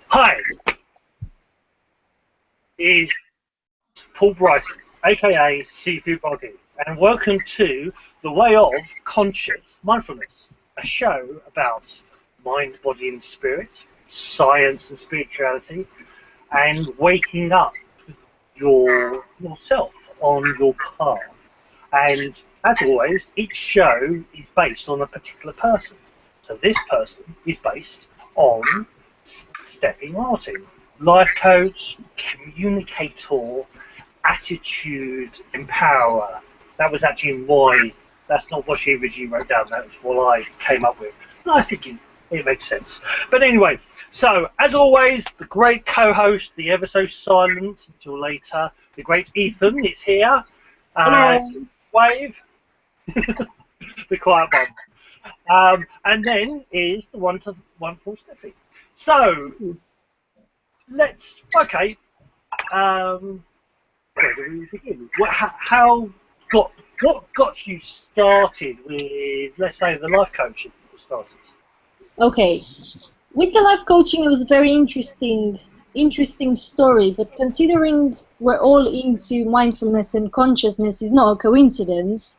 Hi, is Paul Brighton, aka Seafood Boggy, and welcome to The Way of Conscious Mindfulness, a show about mind, body, and spirit, science and spirituality, and waking up yourself on your path. And as always, each show is based on a particular person. So this person is based on Steffie Martin, life coach, communicator, attitude empowerer. That was actually why, that's not what she originally wrote down, that was what I came up with. And I think it makes sense. But anyway, so as always, the great co-host, the ever so silent until later, the great Ethan is here. Wave. The quiet one. And then is the wonderful Steffie. So, okay. Where do we begin? What got you started with, let's say, the life coaching started? Okay, with the life coaching, it was a very interesting story. But considering we're all into mindfulness and consciousness, is not a coincidence.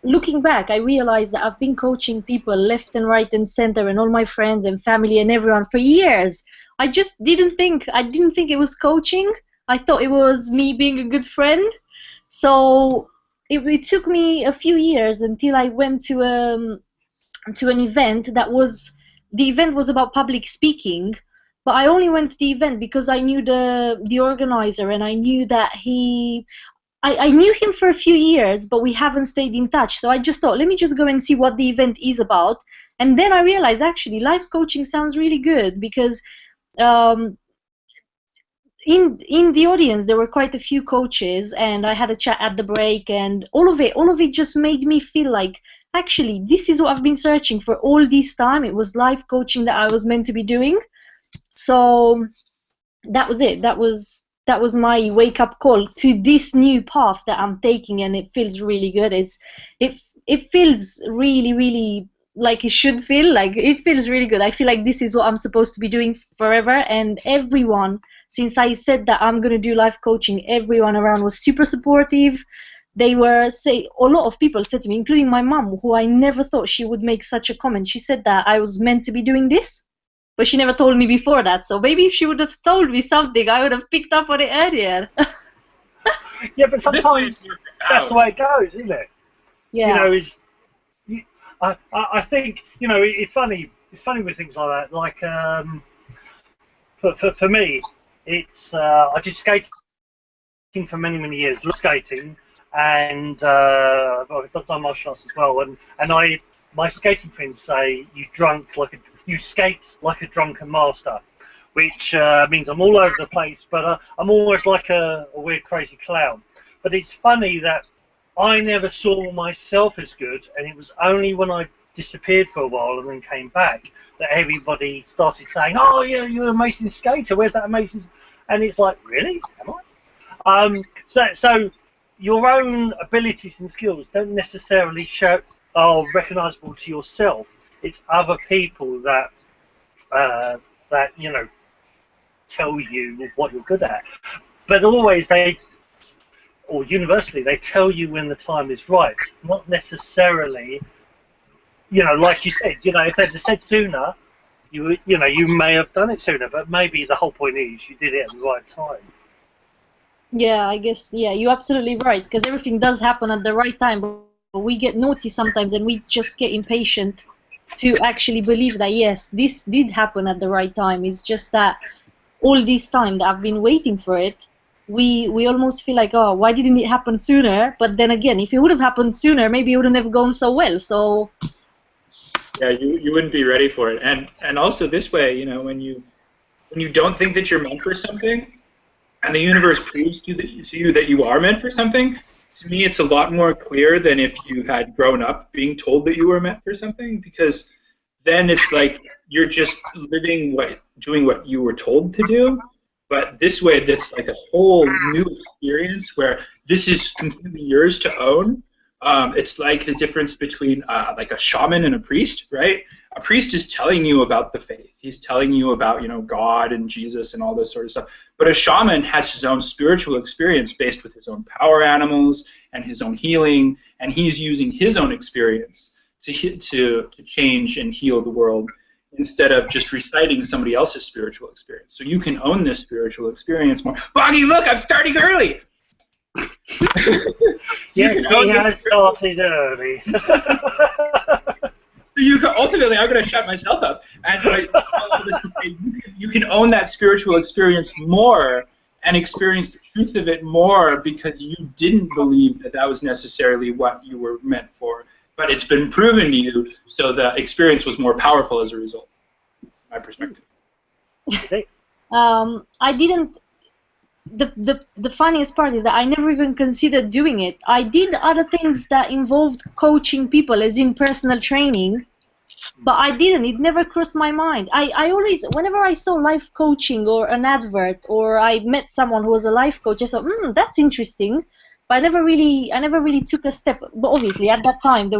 Looking back, I realized that I've been coaching people left and right and center, and all my friends and family and everyone for years. I just didn't think it was coaching. I thought it was me being a good friend. So it took me a few years until I went to an event the event was about public speaking, but I only went to the event because I knew the organizer, and I knew that I knew him for a few years, but we haven't stayed in touch. So I just thought, let me just go and see what the event is about. And then I realized, actually, life coaching sounds really good because in the audience, there were quite a few coaches, and I had a chat at the break, and all of it just made me feel like, actually, this is what I've been searching for all this time. It was life coaching that I was meant to be doing. So that was it. That was my wake-up call to this new path that I'm taking, and it feels really good. It feels really, really like it should feel. Like, it feels really good. I feel like this is what I'm supposed to be doing forever, and everyone, since I said that I'm going to do life coaching, everyone around was super supportive. A lot of people said to me, including my mum, who I never thought she would make such a comment. She said that I was meant to be doing this, but she never told me before that. So maybe if she would have told me something, I would have picked up on it earlier. Yeah, but sometimes that's the way it goes, isn't it? Yeah. I think, it's funny with things like that. Like, for me, it's I did skating for many years, skating, and I've done martial arts as well. And my skating friends say you skate like a drunken master, which means I'm all over the place, but I'm almost like a weird, crazy clown. But it's funny that I never saw myself as good, and it was only when I disappeared for a while and then came back that everybody started saying, "Oh, yeah, you're an amazing skater. Where's that amazing?" And it's like, really? Am I? So your own abilities and skills don't necessarily are recognisable to yourself. It's other people that tell you what you're good at. But always universally, they tell you when the time is right. Not necessarily, like you said, if they'd have said sooner, you may have done it sooner. But maybe the whole point is you did it at the right time. Yeah, I guess, yeah, you're absolutely right, because everything does happen at the right time, but we get naughty sometimes, and we just get impatient to actually believe that, yes, this did happen at the right time. It's just that all this time that I've been waiting for it, we almost feel like, oh, why didn't it happen sooner? But then again, if it would have happened sooner, maybe it would have never gone so well. So yeah, you wouldn't be ready for it. And also this way, when you don't think that you're meant for something, and the universe proves to you that you are meant for something, to me it's a lot more clear than if you had grown up being told that you were meant for something, because then it's like you're just doing what you were told to do. But this way, that's like a whole new experience where this is completely yours to own. It's like the difference between like a shaman and a priest, right? A priest is telling you about the faith. He's telling you about, you know, God and Jesus and all this sort of stuff. But a shaman has his own spiritual experience based with his own power animals and his own healing, and he's using his own experience to change and heal the world instead of just reciting somebody else's spiritual experience. So you can own this spiritual experience more. Boggy, look, I'm starting early! Yes, he has started early. Ultimately, I'm going to shut myself up. And you can own that spiritual experience more and experience the truth of it more because you didn't believe that that was necessarily what you were meant for. But it's been proven to you, so the experience was more powerful as a result. My perspective. I didn't. The funniest part is that I never even considered doing it. I did other things that involved coaching people, as in personal training, but I didn't. It never crossed my mind. I always, whenever I saw life coaching or an advert, or I met someone who was a life coach, I thought, that's interesting. But I never really took a step. But obviously, at that time, it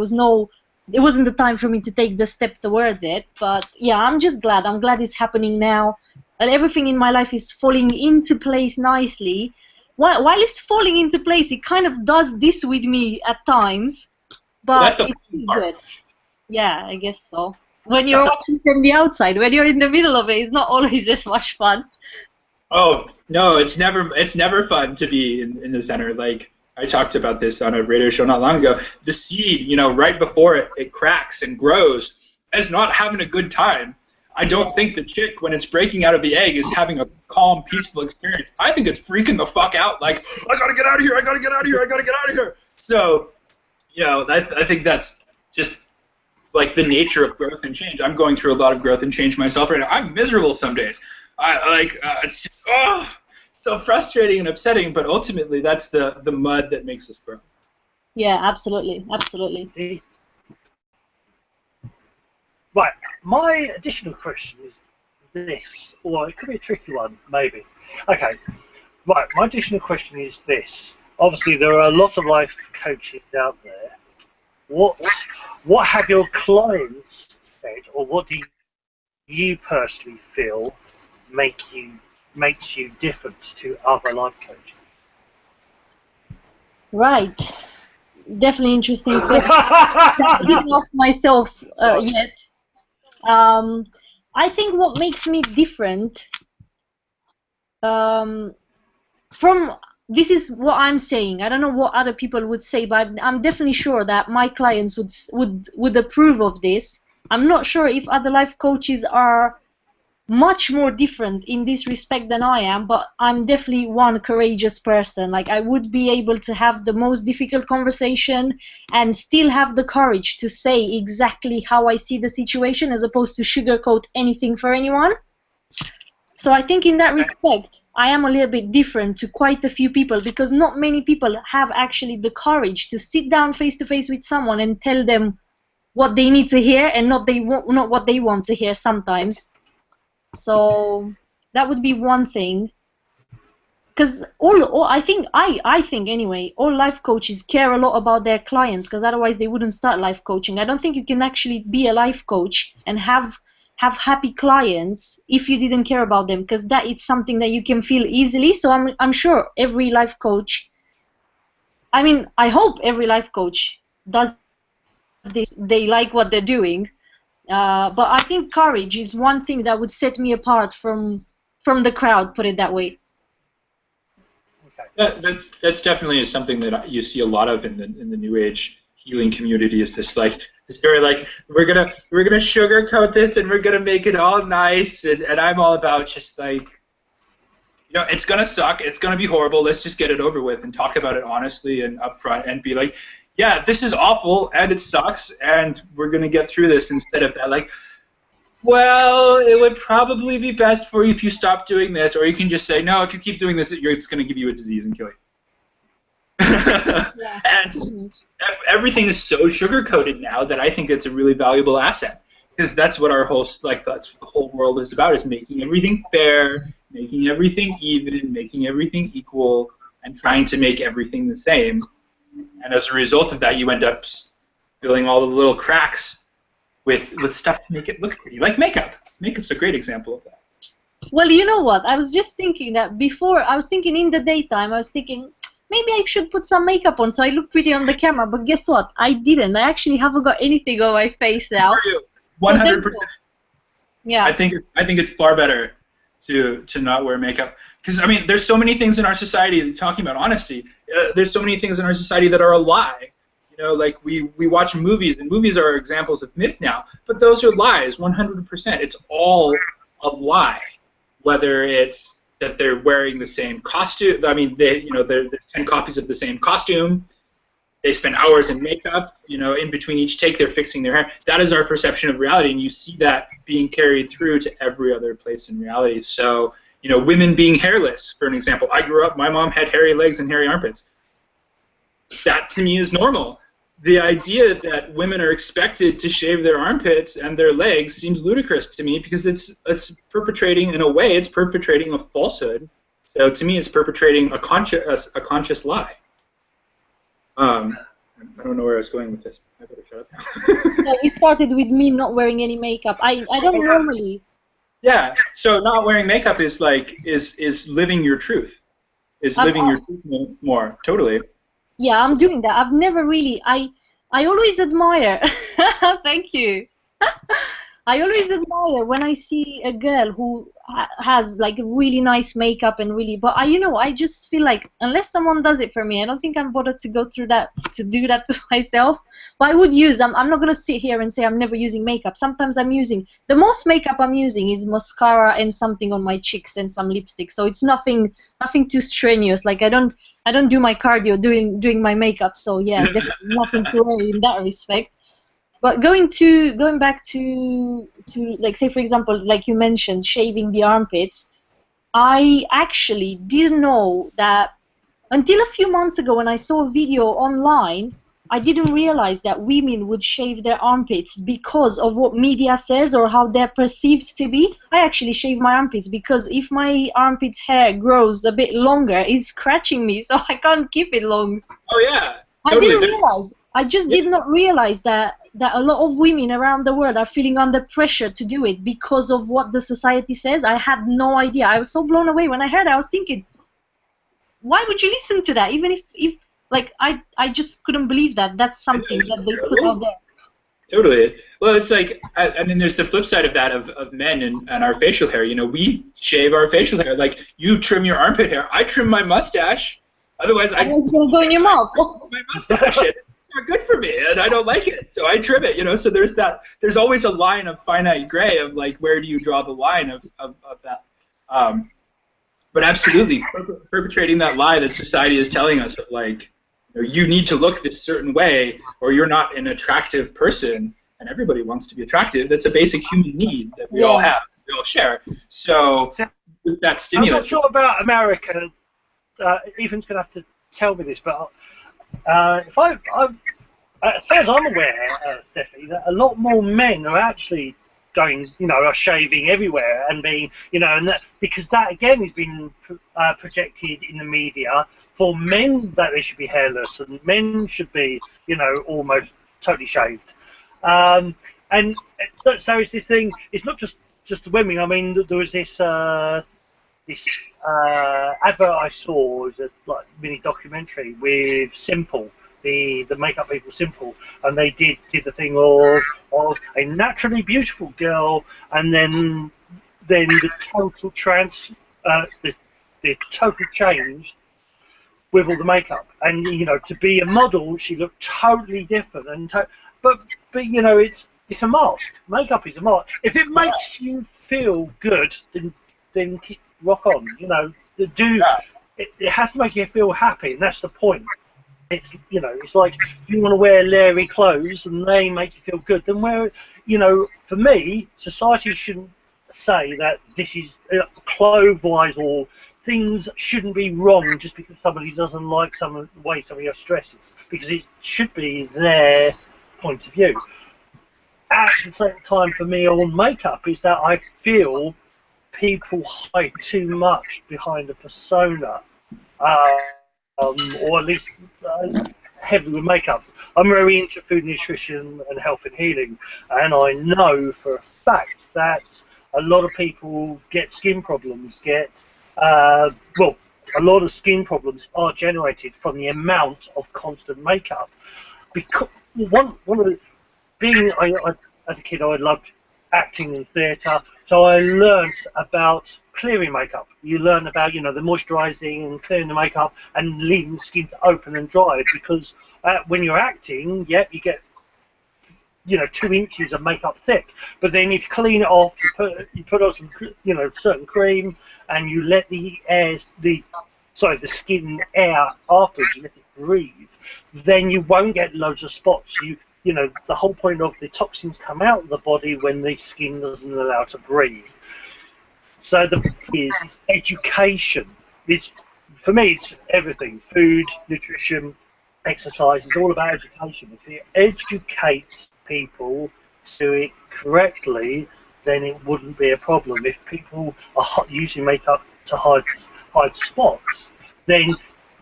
wasn't the time for me to take the step towards it. But yeah, I'm just glad. I'm glad it's happening now. And everything in my life is falling into place nicely. While it's falling into place, it kind of does this with me at times, but it's good. Yeah, I guess so. When you're watching from the outside, when you're in the middle of it, it's not always as much fun. Oh no, it's never fun to be in the center. Like I talked about this on a radio show not long ago. The seed, you know, right before it cracks and grows, is not having a good time. I don't think the chick, when it's breaking out of the egg, is having a calm, peaceful experience. I think it's freaking the fuck out. Like, I gotta get out of here, I gotta get out of here, I gotta get out of here. So, you know, I think that's just like the nature of growth and change. I'm going through a lot of growth and change myself right now. I'm miserable some days. It's just, so frustrating and upsetting, but ultimately that's the mud that makes us grow. Yeah, absolutely, absolutely. Right, my additional question is this, or it could be a tricky one, maybe. Okay, right, my additional question is this. Obviously, there are a lot of life coaches out there. What have your clients said, or what do you personally feel makes you different to other life coaches? Right, definitely interesting question. I didn't ask myself yet. I think what makes me different this is what I'm saying. I don't know what other people would say, but I'm definitely sure that my clients would approve of this. I'm not sure if other life coaches are much more different in this respect than I am, but I'm definitely one courageous person. Like, I would be able to have the most difficult conversation and still have the courage to say exactly how I see the situation, as opposed to sugarcoat anything for anyone. So I think in that respect, I am a little bit different to quite a few people, because not many people have actually the courage to sit down face to face with someone and tell them what they need to hear and not what they want to hear sometimes. So that would be one thing. Because I think anyway, all life coaches care a lot about their clients, because otherwise they wouldn't start life coaching. I don't think you can actually be a life coach and have happy clients if you didn't care about them, because that is something that you can feel easily. So I'm sure every life coach, I mean, I hope every life coach does this. They like what they're doing. But I think courage is one thing that would set me apart from the crowd, put it that way. That's definitely something that you see a lot of in the New Age healing community. Is this very like we're gonna sugarcoat this and we're gonna make it all nice, and I'm all about just like, you know, it's gonna suck, it's gonna be horrible, let's just get it over with and talk about it honestly and upfront and be like, yeah, this is awful and it sucks and we're gonna get through this, instead of that like, well, it would probably be best for you if you stop doing this, or you can just say, no, if you keep doing this, it's going to give you a disease and kill you. Yeah. And everything is so sugar-coated now that I think it's a really valuable asset, because that's what that's what the whole world is about, is making everything fair, making everything even, making everything equal, and trying to make everything the same. And as a result of that, you end up filling all the little cracks with stuff to make it look pretty, like makeup. Makeup's a great example of that. Well, you know what? I was just thinking that before, I was thinking in the daytime, I was thinking, maybe I should put some makeup on so I look pretty on the camera, but guess what? I didn't. I actually haven't got anything on my face now. 100%. Yeah. I think it's far better to not wear makeup, because I mean, there's so many things in our society, talking about honesty, there's so many things in our society that are a lie. You know, like we watch movies, and movies are examples of myth now, but those are lies, 100%. It's all a lie. Whether it's that they're wearing the same costume, I mean, there's 10 copies of the same costume. They spend hours in makeup, in between each take they're fixing their hair. That is our perception of reality, and you see that being carried through to every other place in reality. So, women being hairless, for an example. I grew up, my mom had hairy legs and hairy armpits. That, to me, is normal. The idea that women are expected to shave their armpits and their legs seems ludicrous to me, because it's perpetrating, in a way, it's perpetrating a falsehood. So to me, it's perpetrating a conscious lie. I don't know where I was going with this. I better shut up now. So it started with me not wearing any makeup. I don't normally. Yeah. So not wearing makeup is living your truth. Is living your truth more. Totally. Yeah, I'm doing that. I've never really. I always admire. Thank you. I always admire when I see a girl who has like really nice makeup and really. But I just feel like unless someone does it for me, I don't think I'm bothered to go through that, to do that to myself. But I would use. I'm not gonna sit here and say I'm never using makeup. Sometimes I'm using. The most makeup I'm using is mascara and something on my cheeks and some lipstick. So it's nothing too strenuous. Like I don't do my cardio doing my makeup. So yeah, definitely nothing to worry in that respect. But going back to like, say for example, like you mentioned, shaving the armpits, I actually didn't know that until a few months ago when I saw a video online. I didn't realize that women would shave their armpits because of what media says or how they're perceived to be. I actually shave my armpits because if my armpit hair grows a bit longer, it's scratching me, so I can't keep it long. Oh yeah. Totally. I didn't realize. I just did not realize that a lot of women around the world are feeling under pressure to do it because of what the society says. I had no idea. I was so blown away when I heard it. I was thinking, why would you listen to that? Even if like, I just couldn't believe that. That's something that they put out there. Totally. Well, it's like, and then there's the flip side of that of men and our facial hair. We shave our facial hair. Like, you trim your armpit hair. I trim my mustache. Otherwise, it's going to go in your mouth. My mustache. It's not good for me, and I don't like it, so I trim it. So there's that. There's always a line of finite gray of like, where do you draw the line of that? But absolutely, perpetrating that lie that society is telling us of like, you need to look this certain way, or you're not an attractive person. And everybody wants to be attractive. That's a basic human need that we all have, we all share. So with that stimulus. I'm not sure about America. Ethan's going to have to tell me this, but as far as I'm aware, Steffi, that a lot more men are actually going, are shaving everywhere and being, and that, because that again has been projected in the media for men that they should be hairless and men should be, almost totally shaved. And so it's this thing. It's not just the women. I mean, there was this advert I saw. It was a mini documentary with Simple, the makeup people Simple, and they did the thing of a naturally beautiful girl, and then the total the total change with all the makeup, and to be a model, she looked totally different, and but it's a mask. Makeup is a mask. If it makes you feel good, then keep rock on. It has to make you feel happy, and that's the point. It's it's like if you want to wear leery clothes and they make you feel good, then wear. For me, society shouldn't say that this is clothes-wise or things shouldn't be wrong just because somebody doesn't like the way somebody else dresses, because it should be their point of view. At the same time, for me, on makeup is that I feel people hide too much behind a persona, or at least heavy with makeup. I'm very into food, nutrition, and health and healing, and I know for a fact that a lot of people get skin problems. Well, a lot of skin problems are generated from the amount of constant makeup. Because one of the as a kid, I loved acting and theatre, so I learned about clearing makeup. You learn about, the moisturising and clearing the makeup and leaving the skin to open and dry, because when you're acting, you get 2 inches of makeup thick, but then if you clean it off, you put on some certain cream, and you let the skin air afterwards, you let it breathe, then you won't get loads of spots. The whole point of the toxins come out of the body when the skin doesn't allow to breathe. So the key is education. For me, it's everything: food, nutrition, exercise. It's all about education. If you educate people to do it correctly, then it wouldn't be a problem. If people are using makeup to hide spots, then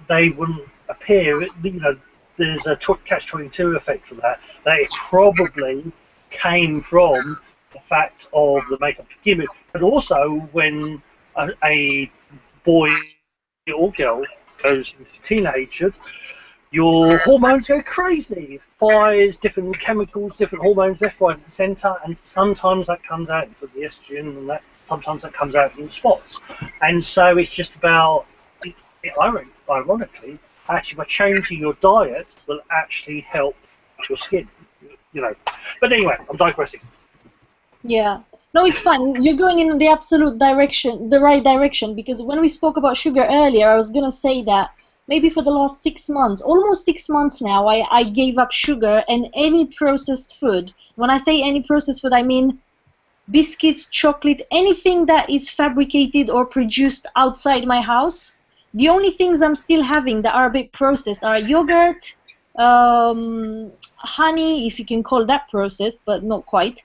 they wouldn't appear. There's a catch-22 effect for that. That it probably came from the fact of the makeup to begin with, but also when a boy or girl goes into teenagehood, your hormones go crazy. Fires, different chemicals, different hormones left, right, and centre, and sometimes that comes out for the estrogen, and sometimes that comes out in spots. And so it's just about, ironically, actually by changing your diet will actually help your skin. But anyway, I'm digressing. Yeah. No, it's fine. You're going in the absolute direction, the right direction, because when we spoke about sugar earlier, I was going to say that maybe for the last 6 months, almost 6 months now, I gave up sugar and any processed food. When I say any processed food, I mean biscuits, chocolate, anything that is fabricated or produced outside my house. The only things I'm still having that are a bit processed are yogurt, honey, if you can call that processed, but not quite,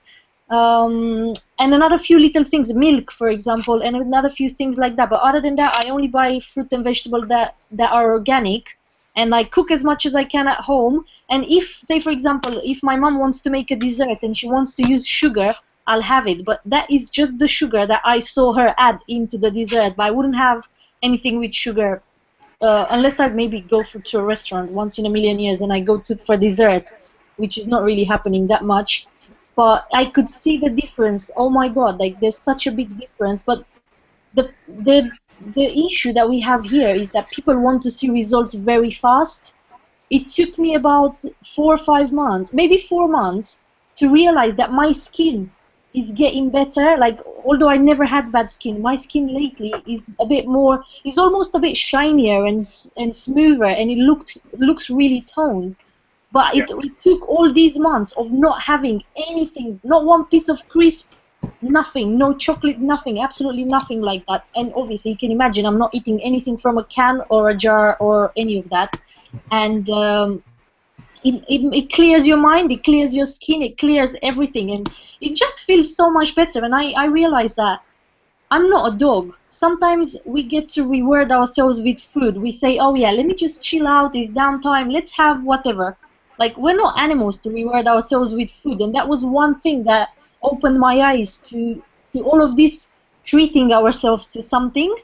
and another few little things, milk, for example, and another few things like that. But other than that, I only buy fruit and vegetables that are organic, and I cook as much as I can at home. And if, say, for example, if my mom wants to make a dessert and she wants to use sugar, I'll have it. But that is just the sugar that I saw her add into the dessert. But I wouldn't have anything with sugar unless I maybe go to a restaurant once in a million years and I go for dessert, which is not really happening that much. But I could see the difference. Oh my God, like there's such a big difference. But the issue that we have here is that people want to see results very fast. It took me about 4 or 5 months, maybe 4 months, to realize that my skin is getting better. Like, although I never had bad skin, my skin lately is a bit more, is almost a bit shinier and smoother, and it looks really toned. But it took all these months of not having anything, not one piece of crisp, nothing, no chocolate, nothing, absolutely nothing like that. And obviously you can imagine I'm not eating anything from a can or a jar or any of that. And it clears your mind, it clears your skin, it clears everything, and it just feels so much better. And I realize that I'm not a dog. Sometimes we get to reward ourselves with food. We say, oh yeah, let me just chill out, it's downtime, let's have whatever. Like, we're not animals to reward ourselves with food. And that was one thing that opened my eyes to all of this treating ourselves to something.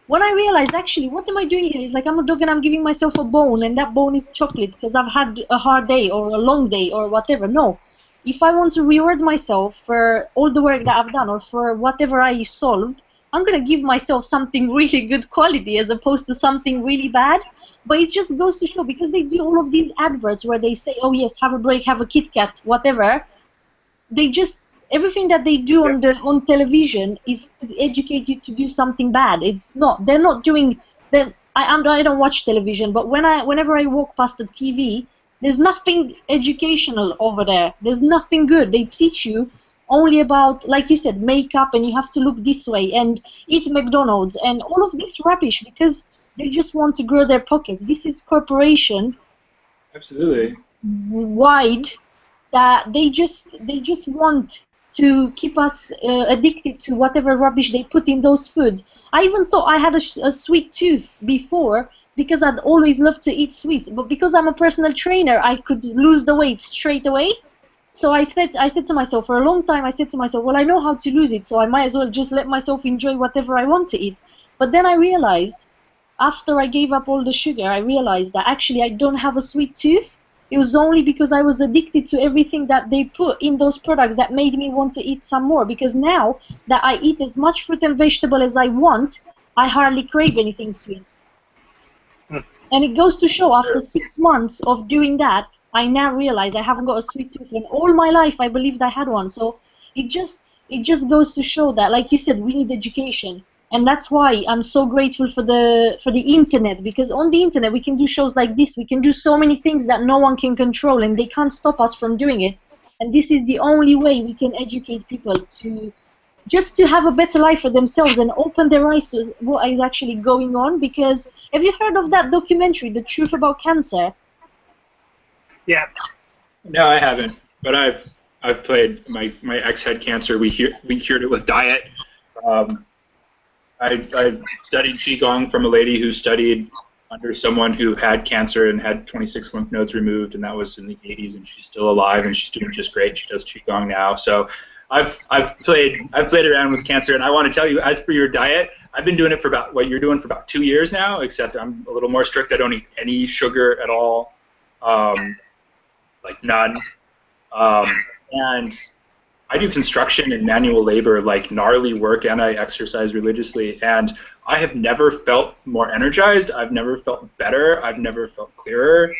When I realized, actually, what am I doing here? It's like I'm a dog and I'm giving myself a bone, and that bone is chocolate because I've had a hard day or a long day or whatever. No. If I want to reward myself for all the work that I've done or for whatever I solved, I'm going to give myself something really good quality as opposed to something really bad. But it just goes to show, because they do all of these adverts where they say, oh yes, have a break, have a Kit Kat, whatever. They just, everything that they do on television is to educate you to do something bad. It's not, they're not doing, I don't watch television, but whenever I walk past the TV, there's nothing educational over there. There's nothing good. They teach you only about, like you said, makeup, and you have to look this way and eat McDonald's and all of this rubbish because they just want to grow their pockets. This is corporation. Absolutely. Wide, that they just want to keep us addicted to whatever rubbish they put in those foods. I even thought I had a sweet tooth before, because I'd always loved to eat sweets. But because I'm a personal trainer, I could lose the weight straight away. So I said to myself, for a long time, I said to myself, well, I know how to lose it, so I might as well just let myself enjoy whatever I want to eat. But then I realized, after I gave up all the sugar, I realized that actually I don't have a sweet tooth. It was only because I was addicted to everything that they put in those products that made me want to eat some more. Because now that I eat as much fruit and vegetable as I want, I hardly crave anything sweet. And it goes to show, after 6 months of doing that, I now realize I haven't got a sweet tooth. And all my life, I believed I had one. So it just goes to show that, like you said, we need education. And that's why I'm so grateful for the internet, because on the internet we can do shows like this. We can do so many things that no one can control, and they can't stop us from doing it. And this is the only way we can educate people to have a better life for themselves and open their eyes to what is actually going on. Because have you heard of that documentary, The Truth About Cancer? Yeah. No, I haven't. But I've played. My ex had cancer. We cured it with diet. I studied Qigong from a lady who studied under someone who had cancer and had 26 lymph nodes removed, and that was in the 80s, and she's still alive, and she's doing just great. She does Qigong now. So I've played around with cancer, and I want to tell you, as for your diet, I've been doing it for about what you're doing for about 2 years now, except I'm a little more strict. I don't eat any sugar at all, like none, and I do construction and manual labor, like gnarly work, and I exercise religiously, and I have never felt more energized. I've never felt better. I've never felt clearer,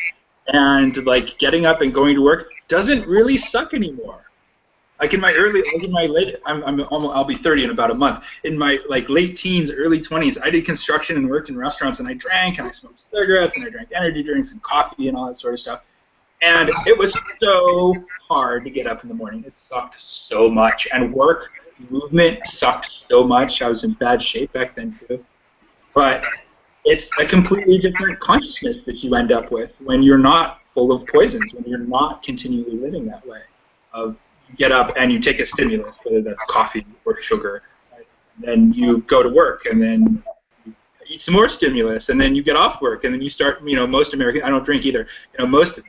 and like getting up and going to work doesn't really suck anymore. Like in my late, I'll be 30 in about a month. In my like late teens, early 20s, I did construction and worked in restaurants, and I drank and I smoked cigarettes and I drank energy drinks and coffee and all that sort of stuff. And it was so hard to get up in the morning. It sucked so much. And work, movement sucked so much. I was in bad shape back then, too. But it's a completely different consciousness that you end up with when you're not full of poisons, when you're not continually living that way. You get up and you take a stimulus, whether that's coffee or sugar. Right? And then you go to work, and then eat some more stimulus, and then you get off work, and then you start, most Americans, I don't drink either, most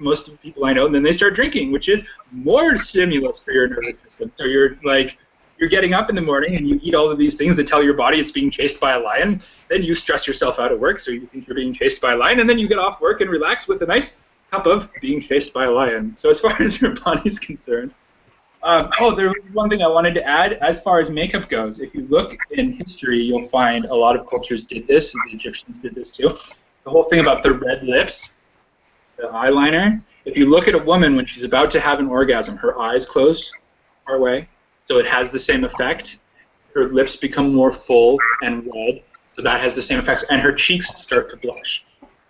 people I know, and then they start drinking, which is more stimulus for your nervous system. So you're getting up in the morning, and you eat all of these things that tell your body it's being chased by a lion, then you stress yourself out at work, so you think you're being chased by a lion, and then you get off work and relax with a nice cup of being chased by a lion. So as far as your body's concerned, there was one thing I wanted to add. As far as makeup goes, if you look in history, you'll find a lot of cultures did this. The Egyptians did this too. The whole thing about the red lips, the eyeliner. If you look at a woman when she's about to have an orgasm, her eyes close far away, so it has the same effect. Her lips become more full and red, so that has the same effects, and her cheeks start to blush.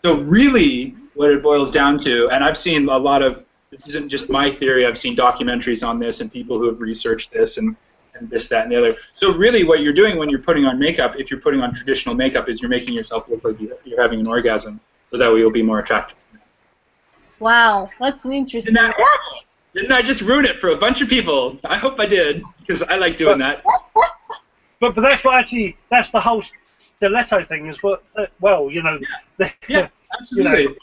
So really, what it boils down to, and I've seen a lot of, this isn't just my theory, I've seen documentaries on this and people who have researched this and this, that, and the other. So really what you're doing when you're putting on makeup, if you're putting on traditional makeup, is you're making yourself look like you're having an orgasm, so that way you'll be more attractive. Wow, that's an interesting... Isn't that horrible? Didn't I just ruin it for a bunch of people? I hope I did, because I like doing that. But that's what actually, that's the whole stiletto thing is what, Yeah, absolutely.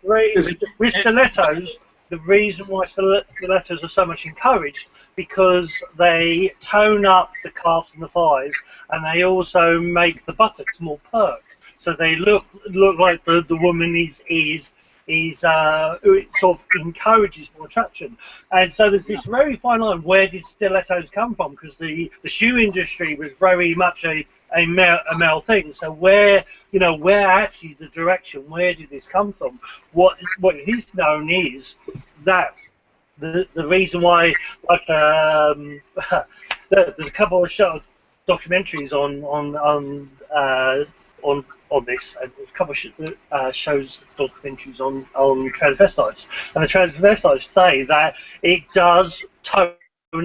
With stilettos, the reason why stilettos are so much encouraged, because they tone up the calves and the thighs, and they also make the buttocks more perked, so they look like the woman is it sort of encourages more attraction. And so there's this very fine line, where did stilettos come from? Because the shoe industry was very much a male thing. So where actually the direction, where did this come from? What is known is that the reason why, like, there's a couple of documentaries on this, and a couple of shows documentaries on transvestites, and the transvestites say that it does tone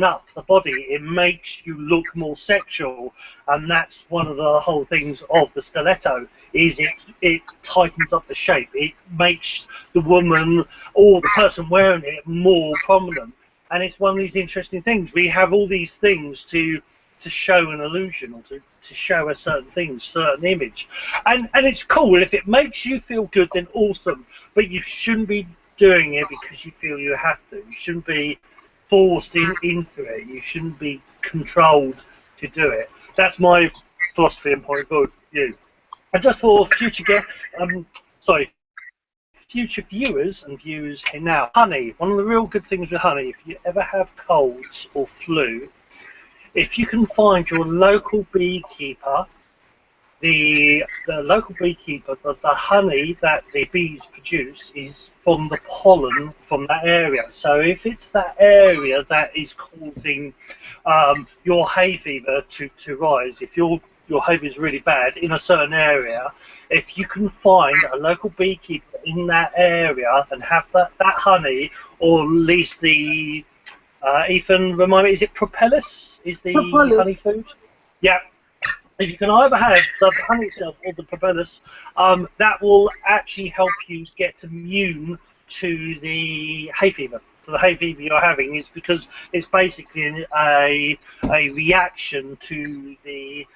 up the body, it makes you look more sexual, and that's one of the whole things of the stiletto, is it tightens up the shape, it makes the woman or the person wearing it more prominent. And it's one of these interesting things. We have all these things to to show an illusion or to show a certain thing, certain image. And it's cool. If it makes you feel good, then awesome. But you shouldn't be doing it because you feel you have to. You shouldn't be forced into it. You shouldn't be controlled to do it. That's my philosophy and point of view. And just for future future viewers and viewers here now, honey. One of the real good things with honey, if you ever have colds or flu, if you can find your local beekeeper, the local beekeeper, the honey that the bees produce is from the pollen from that area. So if it's that area that is causing your hay fever to rise, if your hay fever is really bad in a certain area, if you can find a local beekeeper in that area and have that honey, or at least the Ethan, remind me, is it propolis? Is the honey food? Yeah. If you can either have the honey itself or the propolis, that will actually help you get immune to the hay fever. So the hay fever you're having is because it's basically a reaction to the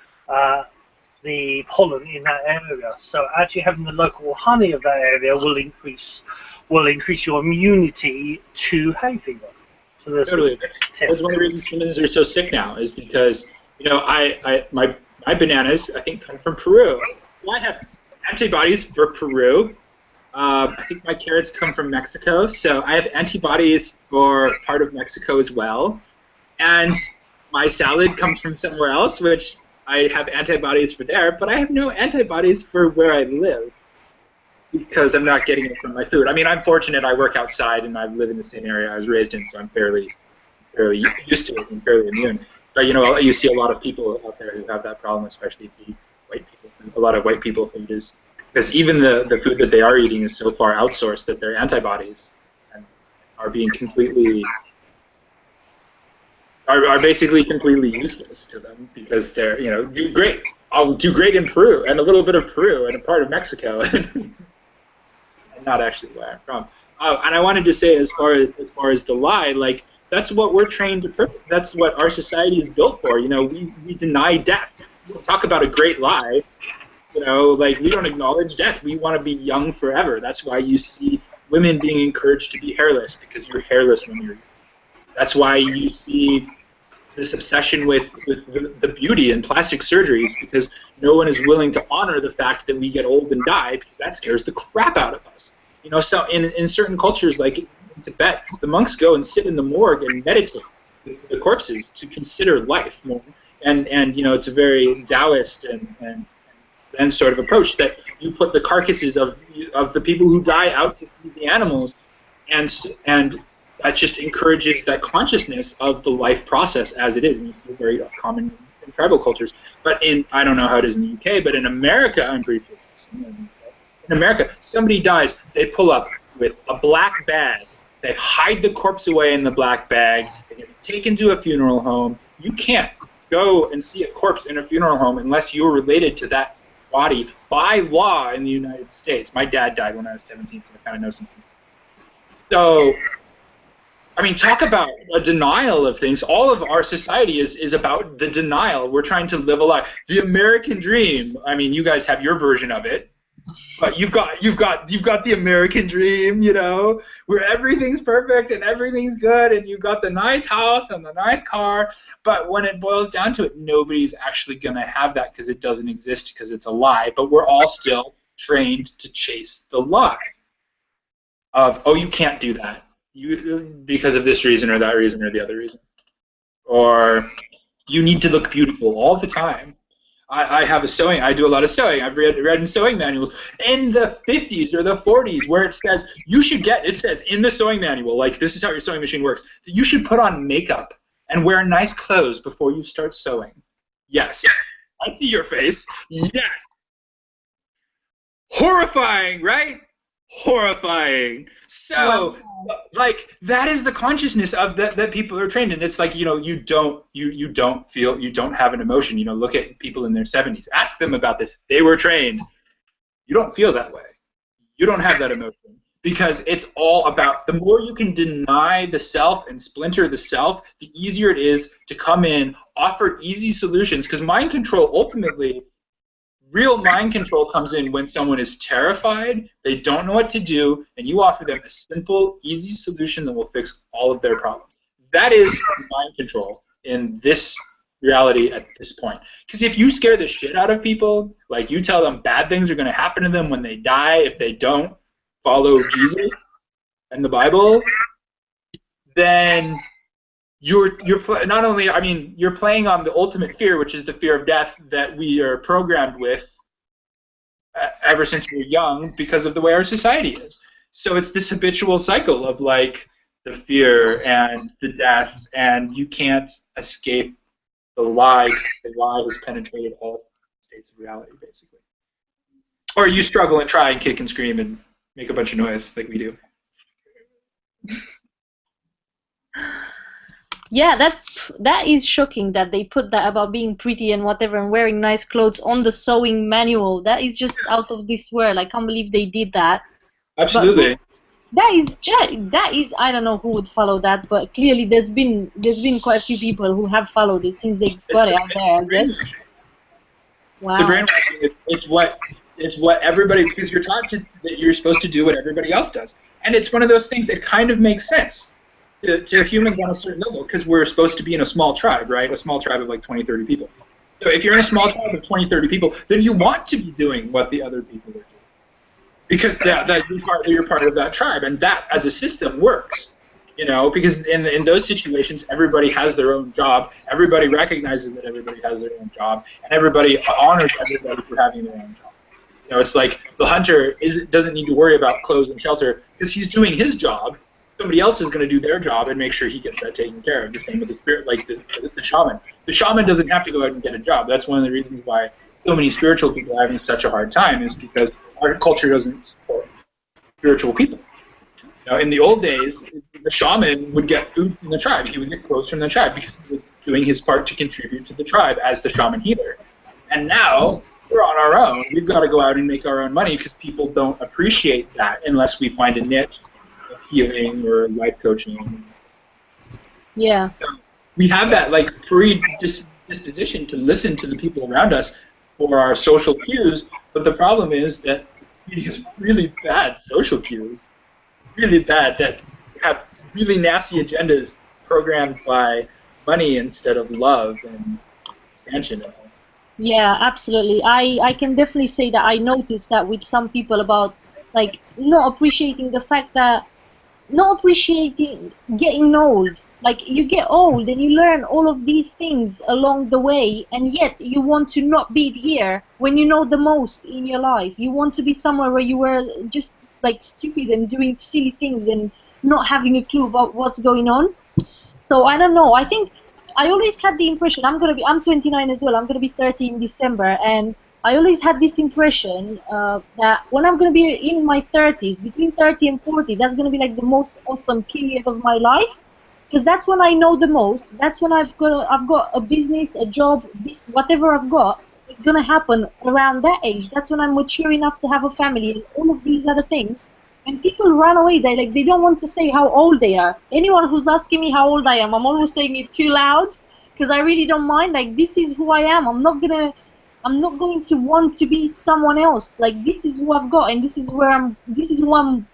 pollen in that area. So actually having the local honey of that area will increase your immunity to hay fever. So totally. That's one of the reasons humans are so sick now, is because, you know, my bananas, I think, come from Peru. Well, I have antibodies for Peru. I think my carrots come from Mexico, so I have antibodies for part of Mexico as well. And my salad comes from somewhere else, which I have antibodies for there, but I have no antibodies for where I live because I'm not getting it from my food. I mean, I'm fortunate I work outside and I live in the same area I was raised in, so I'm fairly used to it and fairly immune. But, you know, you see a lot of people out there who have that problem, especially if you white people. A lot of white people food is, because even the food that they are eating is so far outsourced that their antibodies are being are basically completely useless to them, because they're, you know, do great. I'll do great in Peru and a little bit of Peru and a part of Mexico, and not actually where I'm from. And I wanted to say, as far as the lie, like, that's what we're trained to prove. That's what our society is built for. You know, we deny death. We talk about a great lie. You know, like, we don't acknowledge death. We want to be young forever. That's why you see women being encouraged to be hairless, because you're hairless when you're young. That's why you see this obsession with the beauty and plastic surgeries, because no one is willing to honor the fact that we get old and die, because that scares the crap out of us. You know, so in certain cultures, like in Tibet, the monks go and sit in the morgue and meditate with the corpses to consider life more. And you know, it's a very Taoist and sort of approach, that you put the carcasses of the people who die out to feed the animals, and that just encourages that consciousness of the life process as it is. And you see it very common in tribal cultures. But I don't know how it is in the UK, but in America, I'm pretty sure it's similar. In America, somebody dies, they pull up with a black bag, they hide the corpse away in the black bag, it gets taken to a funeral home. You can't go and see a corpse in a funeral home unless you're related to that body by law in the United States. My dad died when I was 17, so I kind of know some things. So, I mean, talk about a denial of things. All of our society is about the denial. We're trying to live a life. The American dream. I mean, you guys have your version of it, but you've got the American dream, you know, where everything's perfect and everything's good, and you've got the nice house and the nice car. But when it boils down to it, nobody's actually going to have that, because it doesn't exist, because it's a lie. But we're all still trained to chase the lie of, oh, you can't do that. Because of this reason or that reason or the other reason. Or you need to look beautiful all the time. I have a sewing, I do a lot of sewing. I've read in sewing manuals in the 50s or the 40s where it says it says in the sewing manual, like, this is how your sewing machine works, that you should put on makeup and wear nice clothes before you start sewing. Yes. I see your face. Yes. Horrifying, right? Horrifying. So, like, that is the consciousness of that people are trained in. It's like, you know, you don't feel, you don't have an emotion. You know, look at people in their 70s. Ask them about this. They were trained. You don't feel that way. You don't have that emotion. because it's all about, the more you can deny the self and splinter the self, the easier it is to come in, offer easy solutions, because mind control, ultimately, real mind control comes in when someone is terrified, they don't know what to do, and you offer them a simple, easy solution that will fix all of their problems. That is mind control in this reality at this point. Because if you scare the shit out of people, like you tell them bad things are going to happen to them when they die if they don't follow Jesus and the Bible, then you're not only, I mean, you're playing on the ultimate fear, which is the fear of death that we are programmed with ever since we're young because of the way our society is. So it's this habitual cycle of like the fear and the death, and you can't escape the lie. The lie has penetrated all states of reality, basically. Or you struggle and try and kick and scream and make a bunch of noise like we do. Yeah, that is shocking that they put that about being pretty and whatever and wearing nice clothes on the sewing manual. That is just out of this world. I can't believe they did that. Absolutely. That is I don't know who would follow that, but clearly there's been quite a few people who have followed it since they got it out there, I guess. Wow. The brainwashing, it's what everybody, because you're taught that you're supposed to do what everybody else does. And it's one of those things that kind of makes sense to humans on a certain level, because we're supposed to be in a small tribe, right? A small tribe of like 20, 30 people. So if you're in a small tribe of 20, 30 people, then you want to be doing what the other people are doing. Because you're part of that tribe, and that as a system works. You know, because in those situations, everybody has their own job, everybody recognizes that everybody has their own job, and everybody honors everybody for having their own job. You know, it's like the hunter doesn't need to worry about clothes and shelter because he's doing his job. Somebody else is going to do their job and make sure he gets that taken care of. The same with the spirit, like the shaman. The shaman doesn't have to go out and get a job. That's one of the reasons why so many spiritual people are having such a hard time, is because our culture doesn't support spiritual people. You know, in the old days, the shaman would get food from the tribe. He would get clothes from the tribe because he was doing his part to contribute to the tribe as the shaman healer. And now we're on our own. We've got to go out and make our own money because people don't appreciate that unless we find a niche of healing or life coaching. Yeah. So we have that like predisposition to listen to the people around us for our social cues, but the problem is that it is really bad social cues. Really bad, that have really nasty agendas programmed by money instead of love and expansion. Yeah, absolutely. I can definitely say that I noticed that with some people about like not appreciating the fact that, not appreciating getting old. Like you get old and you learn all of these things along the way, and yet you want to not be here when you know the most in your life. You want to be somewhere where you were just like stupid and doing silly things and not having a clue about what's going on. So I don't know. I think I always had the impression, I'm 29 as well. I'm gonna be 30 in December, and I always had this impression that when I'm gonna be in my 30s, between 30 and 40, that's gonna be like the most awesome period of my life, because that's when I know the most. That's when I've got a business, a job, this whatever I've got is gonna happen around that age. That's when I'm mature enough to have a family and all of these other things. And people run away. They don't want to say how old they are. Anyone who's asking me how old I am, I'm always saying it too loud because I really don't mind. Like, this is who I am. I'm not going to want to be someone else. Like, this is who I've got, and this is who I'm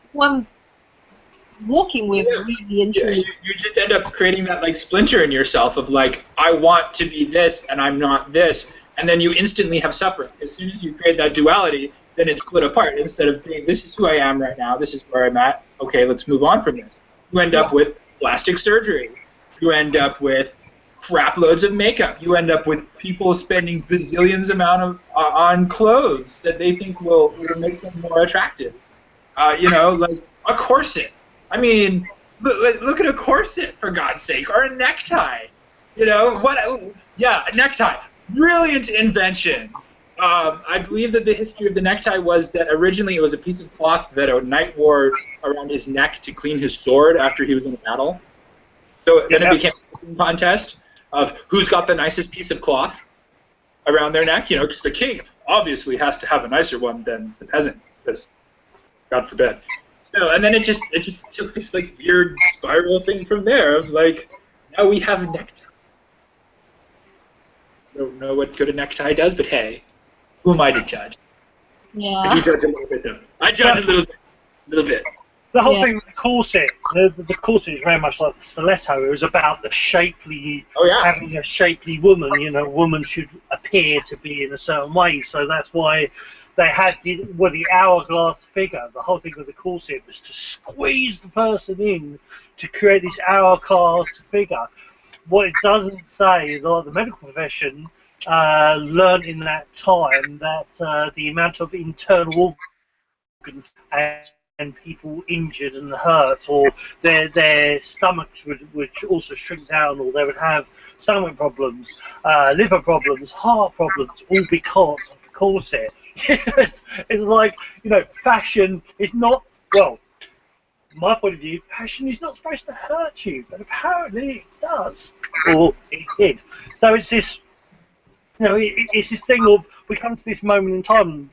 walking with, really and truly. You just end up creating that like splinter in yourself of like, I want to be this and I'm not this, and then you instantly have suffering. As soon as you create that duality, then it's split apart. Instead of being, this is who I am right now, this is where I'm at, okay, let's move on from this. You end up with plastic surgery. You end up with crap loads of makeup. You end up with people spending bazillions on clothes that they think will make them more attractive. You know, like a corset. I mean, look at a corset, for God's sake, or a necktie. You know, yeah, a necktie. Brilliant invention. I believe that the history of the necktie was that originally it was a piece of cloth that a knight wore around his neck to clean his sword after he was in a battle. So then it became a contest of who's got the nicest piece of cloth around their neck, you know, because the king obviously has to have a nicer one than the peasant, because God forbid. So, and then it just took this like weird spiral thing from there. I was like, now we have a necktie. I don't know what good a necktie does, but hey, who am I to judge? Yeah. I do judge a little bit though. I judge a little bit. The whole Yeah. thing with the corset, the corset is very much like the stiletto. It was about the shapely, Oh yeah. having a shapely woman. You know, a woman should appear to be in a certain way. So that's why they had the hourglass figure. The whole thing with the corset was to squeeze the person in to create this hourglass figure. What it doesn't say is that the medical profession learned in that time that the amount of internal organs and people injured and hurt, or their stomachs would also shrink down, or they would have stomach problems, liver problems, heart problems, all because of the corset. it's like, you know, fashion is not, well, my point of view, fashion is not supposed to hurt you, but apparently it does, or it did. So it's this, you know, it's this thing of, we come to this moment in time,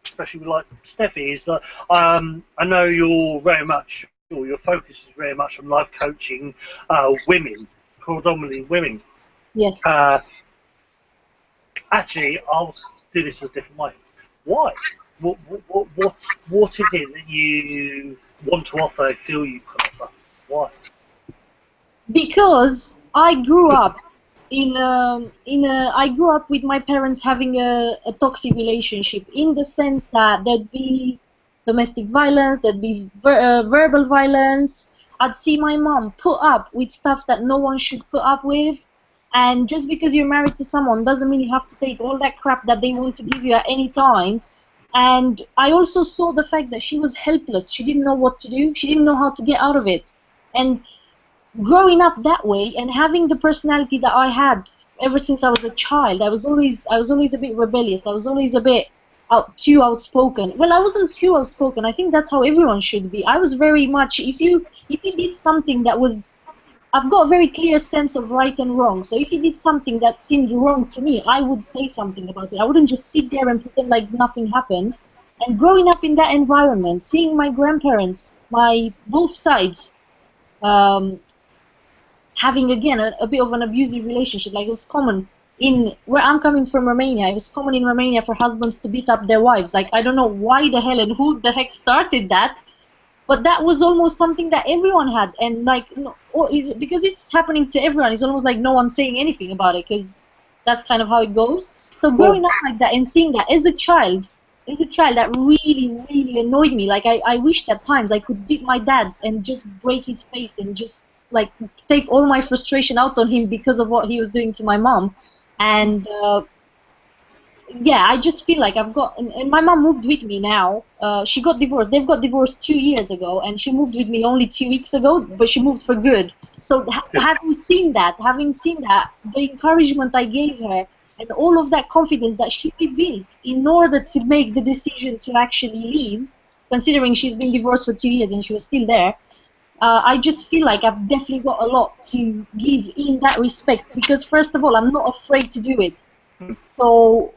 especially with like Steffi, is that I know you're very much, or your focus is very much on life coaching women, predominantly women. Yes. Actually, I'll do this a different way. Why? What is it that you want to offer, feel you can offer? Why? Because I grew up I grew up with my parents having a toxic relationship, in the sense that there'd be domestic violence, there'd be verbal violence. I'd see my mom put up with stuff that no one should put up with, and just because you're married to someone doesn't mean you have to take all that crap that they want to give you at any time. And I also saw the fact that she was helpless. She didn't know what to do. She didn't know how to get out of it. And growing up that way and having the personality that I had ever since I was a child, I was always a bit rebellious. I was always a bit too outspoken. Well, I wasn't too outspoken. I think that's how everyone should be. I was very much, if you did something that was, I've got a very clear sense of right and wrong. So if you did something that seemed wrong to me, I would say something about it. I wouldn't just sit there and pretend like nothing happened. And growing up in that environment, seeing my grandparents, both sides, having again a bit of an abusive relationship. Like, it was common in where I'm coming from, Romania. It was common in Romania for husbands to beat up their wives. Like, I don't know why the hell and who the heck started that, but that was almost something that everyone had. And like, because it's happening to everyone, it's almost like no one's saying anything about it, because that's kind of how it goes. So growing up like that and seeing that as a child, that really, really annoyed me. Like, I wished at times I could beat my dad and just break his face and just like take all my frustration out on him because of what he was doing to my mom. And yeah, I just feel like I've got, and my mom moved with me now. She got divorced. They've got divorced 2 years ago, and she moved with me only 2 weeks ago, but she moved for good. So having seen that, the encouragement I gave her, and all of that confidence that she rebuilt in order to make the decision to actually leave, considering she's been divorced for 2 years and she was still there, I just feel like I've definitely got a lot to give in that respect, because first of all, I'm not afraid to do it. So,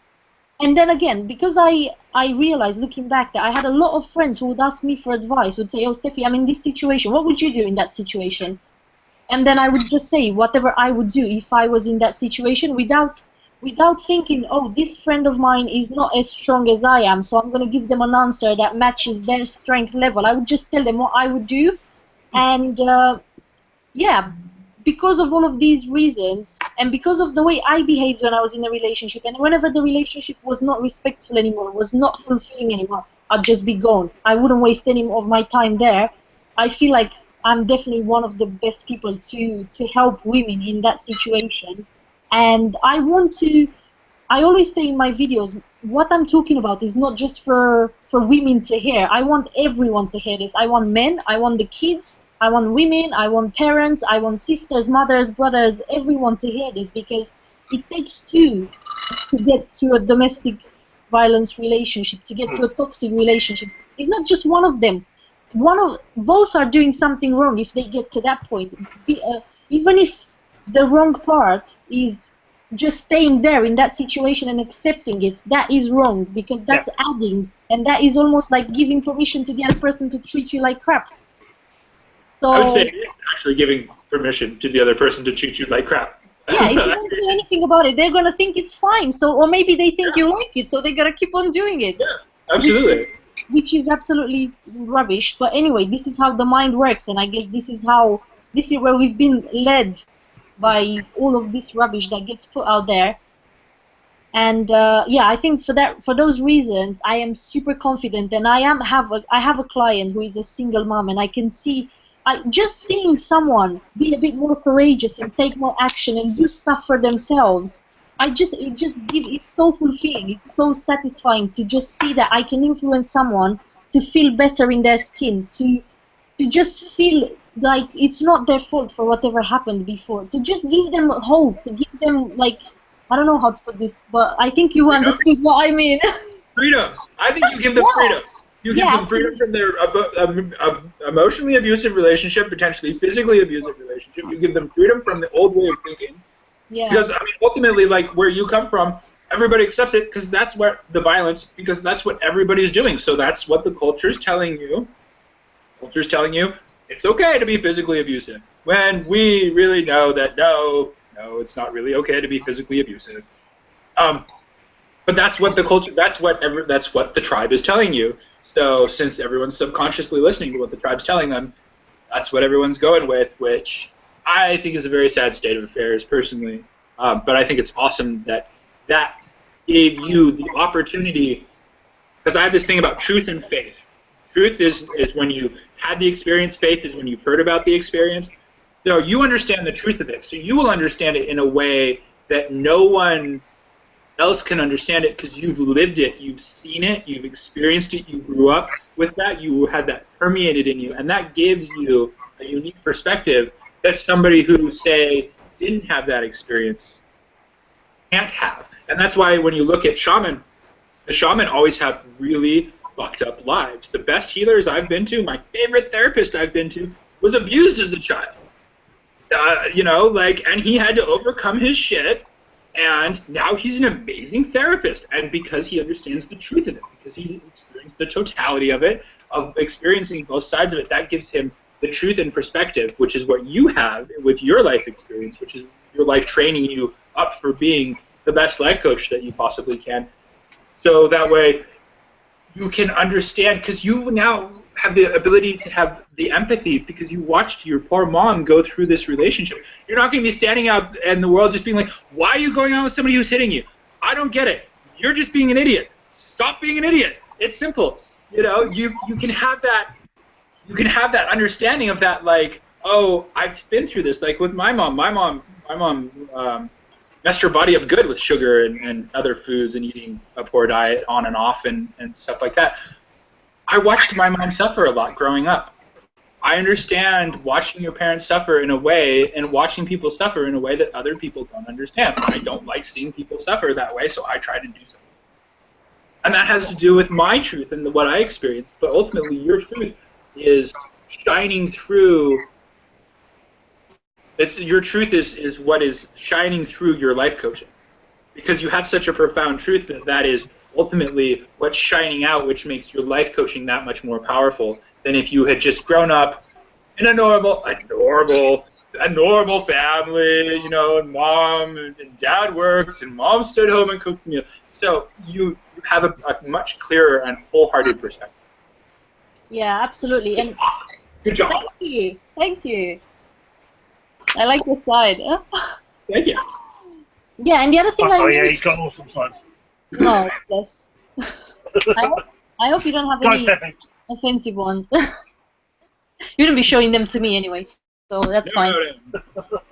and then again, because I realized looking back that I had a lot of friends who would ask me for advice, would say, oh, Steffi, I'm in this situation, what would you do in that situation? And then I would just say whatever I would do if I was in that situation, without thinking, oh, this friend of mine is not as strong as I am, so I'm going to give them an answer that matches their strength level. I would just tell them what I would do. And yeah, because of all of these reasons, and because of the way I behaved when I was in a relationship, and whenever the relationship was not respectful anymore, was not fulfilling anymore, I'd just be gone. I wouldn't waste any of my time there. I feel like I'm definitely one of the best people to help women in that situation. And I always say in my videos, what I'm talking about is not just for women to hear. I want everyone to hear this. I want men, I want the kids, I want women, I want parents, I want sisters, mothers, brothers, everyone to hear this, because it takes two to get to a domestic violence relationship, to get to a toxic relationship. It's not just one of them. Both are doing something wrong if they get to that point. Even if the wrong part is just staying there in that situation and accepting it, that is wrong, because that's adding, and that is almost like giving permission to the other person to treat you like crap. So, I would say it is actually giving permission to the other person to treat you like crap. yeah, if you don't do anything about it, they're gonna think it's fine. So, or maybe they think you like it, so they're gonna keep on doing it. Yeah, absolutely. Which is absolutely rubbish. But anyway, this is how the mind works, and I guess this is where we've been led by all of this rubbish that gets put out there. And yeah, I think for those reasons, I am super confident, and I have a client who is a single mom, and I can see, just seeing someone be a bit more courageous and take more action and do stuff for themselves, it's so fulfilling. It's so satisfying to just see that I can influence someone to feel better in their skin, to just feel like it's not their fault for whatever happened before, to just give them hope, to give them, like, I don't know how to put this, but I think you understood what I mean. Freedom. I think you give them freedom. You give them freedom from their emotionally abusive relationship, potentially physically abusive relationship. You give them freedom from the old way of thinking. Yeah. Because, I mean, ultimately, like, where you come from, everybody accepts it because that's where the violence, because that's what everybody's doing. So that's what the culture's telling you. Culture's telling you it's okay to be physically abusive, when we really know that no, it's not really okay to be physically abusive. But that's what the culture, that's what the tribe is telling you. So since everyone's subconsciously listening to what the tribe's telling them, that's what everyone's going with, which I think is a very sad state of affairs, personally. But I think it's awesome that gave you the opportunity, because I have this thing about truth and faith. Truth is when you had the experience. Faith is when you've heard about the experience. So you understand the truth of it. So you will understand it in a way that no one else can understand it, because you've lived it, you've seen it, you've experienced it, you grew up with that, you had that permeated in you, and that gives you a unique perspective that somebody who, say, didn't have that experience can't have. And that's why when you look at shaman, the shaman always have really fucked up lives. The best healers I've been to, my favorite therapist I've been to, was abused as a child. You know, like, and he had to overcome his shit, and now he's an amazing therapist, and because he understands the truth of it, because he's experienced the totality of it, of experiencing both sides of it, that gives him the truth and perspective, which is what you have with your life experience, which is your life training you up for being the best life coach that you possibly can. So that way you can understand, because you now have the ability to have the empathy, because you watched your poor mom go through this relationship. You're not going to be standing out in the world just being like, why are you going out with somebody who's hitting you? I don't get it. You're just being an idiot. Stop being an idiot. It's simple. You know, you can have that. You can have that understanding of that, like, oh, I've been through this. Like with my mom. My mom messed her body up good with sugar and other foods and eating a poor diet on and off and stuff like that. I watched my mom suffer a lot growing up. I understand watching your parents suffer in a way, and watching people suffer in a way that other people don't understand. I don't like seeing people suffer that way, so I try to do something. And that has to do with my truth and what I experienced, but ultimately your truth is shining through. Your truth is what is shining through your life coaching, because you have such a profound truth that is ultimately what's shining out, which makes your life coaching that much more powerful than if you had just grown up in a normal family, you know, and mom and dad worked and mom stayed home and cooked the meal. So you have a much clearer and wholehearted perspective. Yeah, absolutely. And good job. Thank you. I like your side. Thank you. Yeah, and the other thing yeah, he's got awesome sides. No, yes. I hope you don't have any offensive ones. You wouldn't be showing them to me anyways, so that's fine.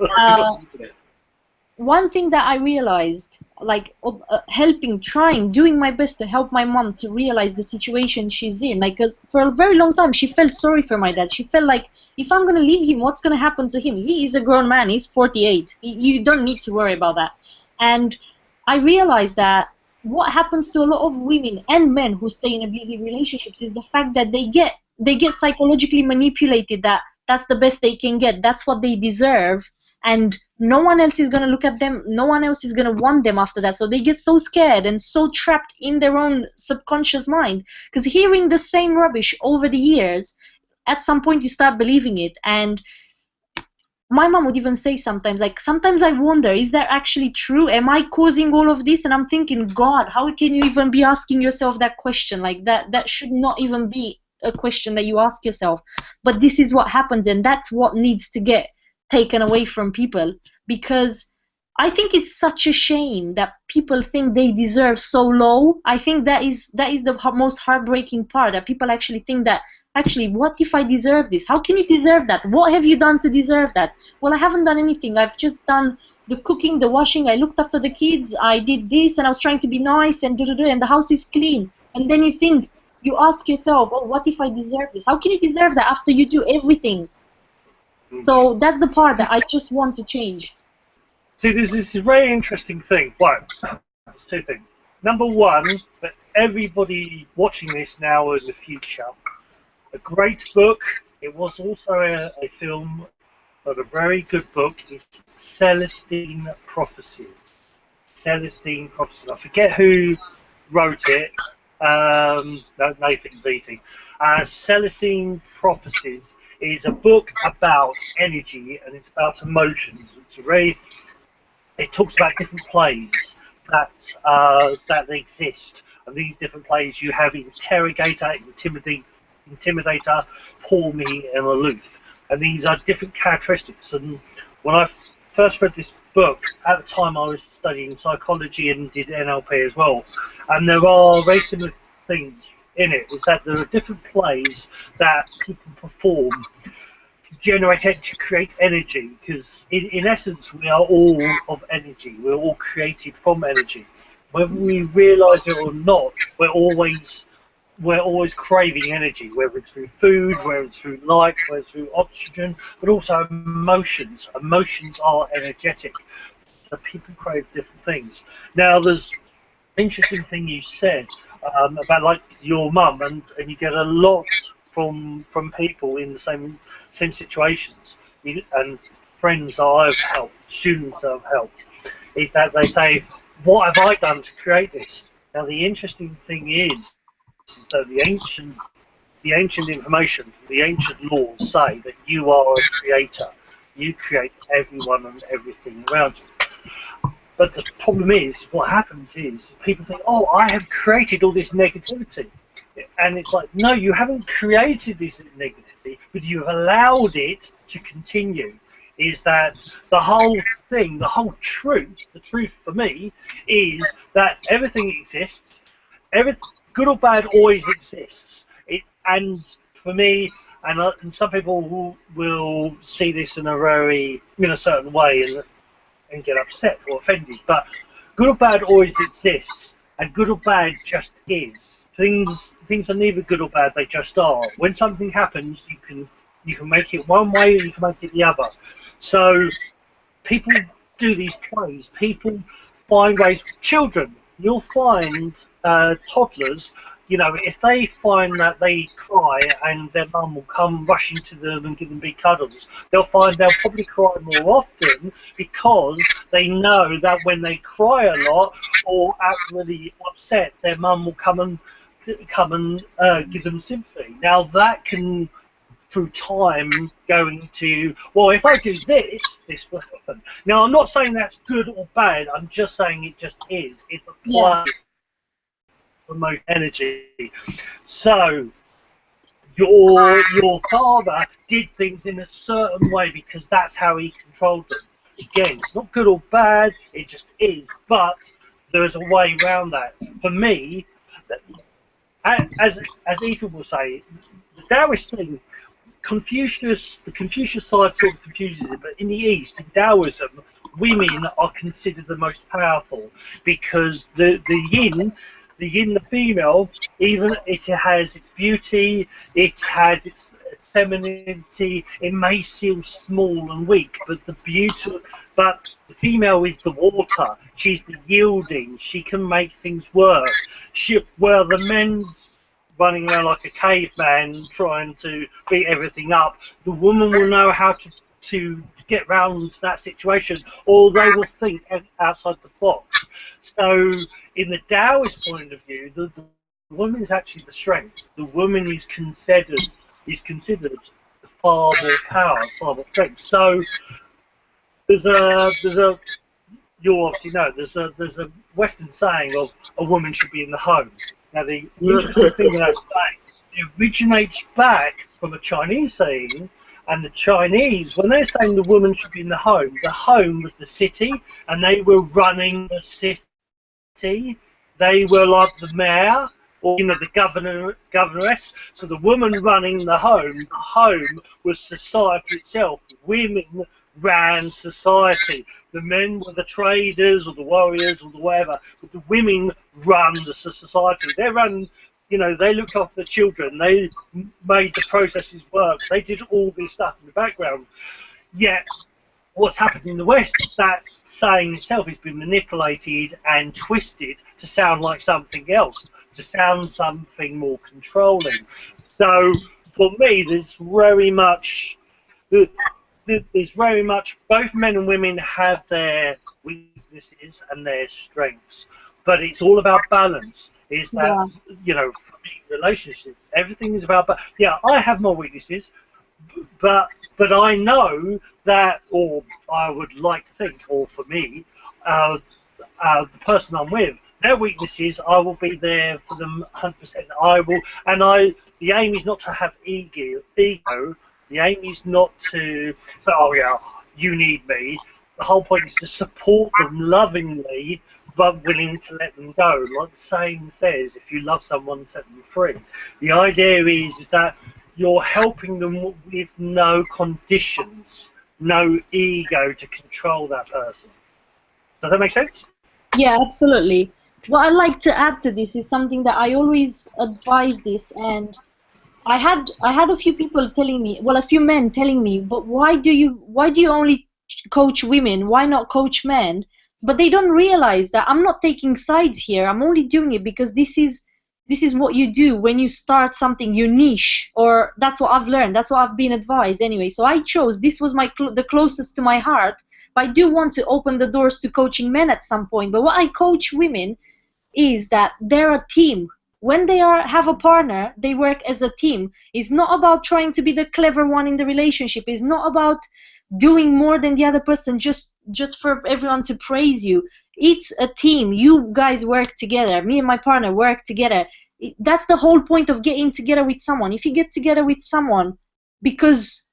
No. One thing that I realized, like doing my best to help my mom to realize the situation she's in, like, cause for a very long time she felt sorry for my dad. She felt like, if I'm gonna leave him, what's gonna happen to him? He is a grown man. He's 48. You don't need to worry about that. And I realized that what happens to a lot of women and men who stay in abusive relationships is the fact that they get psychologically manipulated, that that's the best they can get, that's what they deserve, and no one else is going to look at them, no one else is going to want them after that. So they get so scared and so trapped in their own subconscious mind, because hearing the same rubbish over the years, at some point you start believing it. And my mom would even say sometimes, like, sometimes I wonder, is that actually true? Am I causing all of this? And I'm thinking, God, how can you even be asking yourself that question? Like, that should not even be a question that you ask yourself. But this is what happens, and that's what needs to get taken away from people, because I think it's such a shame that people think they deserve so low. I think that is the most heartbreaking part, that people actually think that, actually, what if I deserve this? How can you deserve that? What have you done to deserve that? Well, I haven't done anything. I've just done the cooking, the washing, I looked after the kids, I did this, and I was trying to be nice, and and the house is clean. And then you ask yourself, oh, what if I deserve this? How can you deserve that after you do everything? So that's the part that I just want to change. See, this is a very interesting thing. Right, there's two things. Number one, for everybody watching this now or in the future, a great book, it was also a film, but a very good book, is Celestine Prophecies. Celestine Prophecies. I forget who wrote it. No, Nathan's eating. Celestine Prophecies is a book about energy, and it's about emotions. It talks about different plays that exist, and these different plays, you have interrogator, intimidator, poor me, and aloof, and these are different characteristics. And when I first read this book, at the time I was studying psychology and did NLP as well, and there are very similar things in it, is that there are different plays that people perform to create energy, because in essence we are all of energy. We're all created from energy. Whether we realise it or not, we're always craving energy, whether it's through food, whether it's through light, whether it's through oxygen, but also emotions. Emotions are energetic, so people crave different things. Now, there's an interesting thing you said about, like, your mum, and you get a lot from people in the same situations, and friends that I've helped, students that I've helped, is that they say, what have I done to create this? Now, the interesting thing is that the ancient information, the ancient laws say that you are a creator. You create everyone and everything around you. But the problem is, what happens is, people think, oh, I have created all this negativity. And it's like, no, you haven't created this negativity, but you have allowed it to continue. Is that the whole thing, the whole truth, the truth for me, is that everything exists, good or bad always exists. And for me, and some people will see this in a certain way and get upset or offended, but good or bad always exists, and good or bad just is. Things are neither good or bad; they just are. When something happens, you can make it one way, or you can make it the other. So people do these plays. People find ways. Children, you'll find toddlers. You know, if they find that they cry and their mum will come rushing to them and give them big cuddles, they'll probably cry more often, because they know that when they cry a lot or act really upset, their mum will come and give them sympathy. Now that can, through time, going to, well, if I do this, this will happen. Now, I'm not saying that's good or bad. I'm just saying it just is. It's a play. Promote energy. So your father did things in a certain way because that's how he controlled them. Again, it's not good or bad, it just is, but there is a way around that. For me, as Ethan will say, the Taoist thing, the Confucius side sort of confuses it, but in the East, in Taoism, women are considered the most powerful, because the yin, the female, even it has its beauty, it has its femininity. It may seem small and weak, but but the female is the water. She's the yielding. She can make things work. Where the men's running around like a caveman trying to beat everything up, the woman will know how to to get around that situation, or they will think outside the box. So, in the Taoist point of view, the woman is actually the strength. The woman is considered far more power, far more strength. So, there's a you obviously know there's a Western saying of a woman should be in the home. Now, the interesting thing with that saying, it originates back from a Chinese saying, and the Chinese, when they're saying the woman should be in the home was the city, and they were running the city. They were like the mayor, or the governess. So the woman running the home was society itself. Women ran society. The men were the traders or the warriors or the whatever, but the women run the society. They ran. They looked after the children, they made the processes work, they did all this stuff in the background. Yet, what's happened in the West is that saying itself has been manipulated and twisted to sound like something else, to sound something more controlling. So, for me, there's very much both men and women have their weaknesses and their strengths, but it's all about balance. Is that for me, relationships, everything is about. But yeah, I have my weaknesses, but I know that, or I would like to think, or for me, the person I'm with, their weaknesses, I will be there for them 100%. I will, and the aim is not to have ego. The aim is not to say, oh yeah, you need me. The whole point is to support them lovingly, but willing to let them go. Like the saying says, if you love someone, set them free. The idea is that you're helping them with no conditions, no ego to control that person. Does that make sense? Yeah, absolutely. What I'd like to add to this is something that I always advise this, and I had a few people telling me, well, a few men telling me, but why do you only coach women? Why not coach men? But they don't realize that I'm not taking sides here. I'm only doing it because this is what you do when you start something, you niche, or that's what I've learned. That's what I've been advised anyway. So I chose, this was the closest to my heart. But I do want to open the doors to coaching men at some point. But what I coach women is that they're a team. When they have a partner, they work as a team. It's not about trying to be the clever one in the relationship. It's not about doing more than the other person just for everyone to praise you. It's a team. You guys work together. Me and my partner work together. That's the whole point of getting together with someone. If you get together with someone because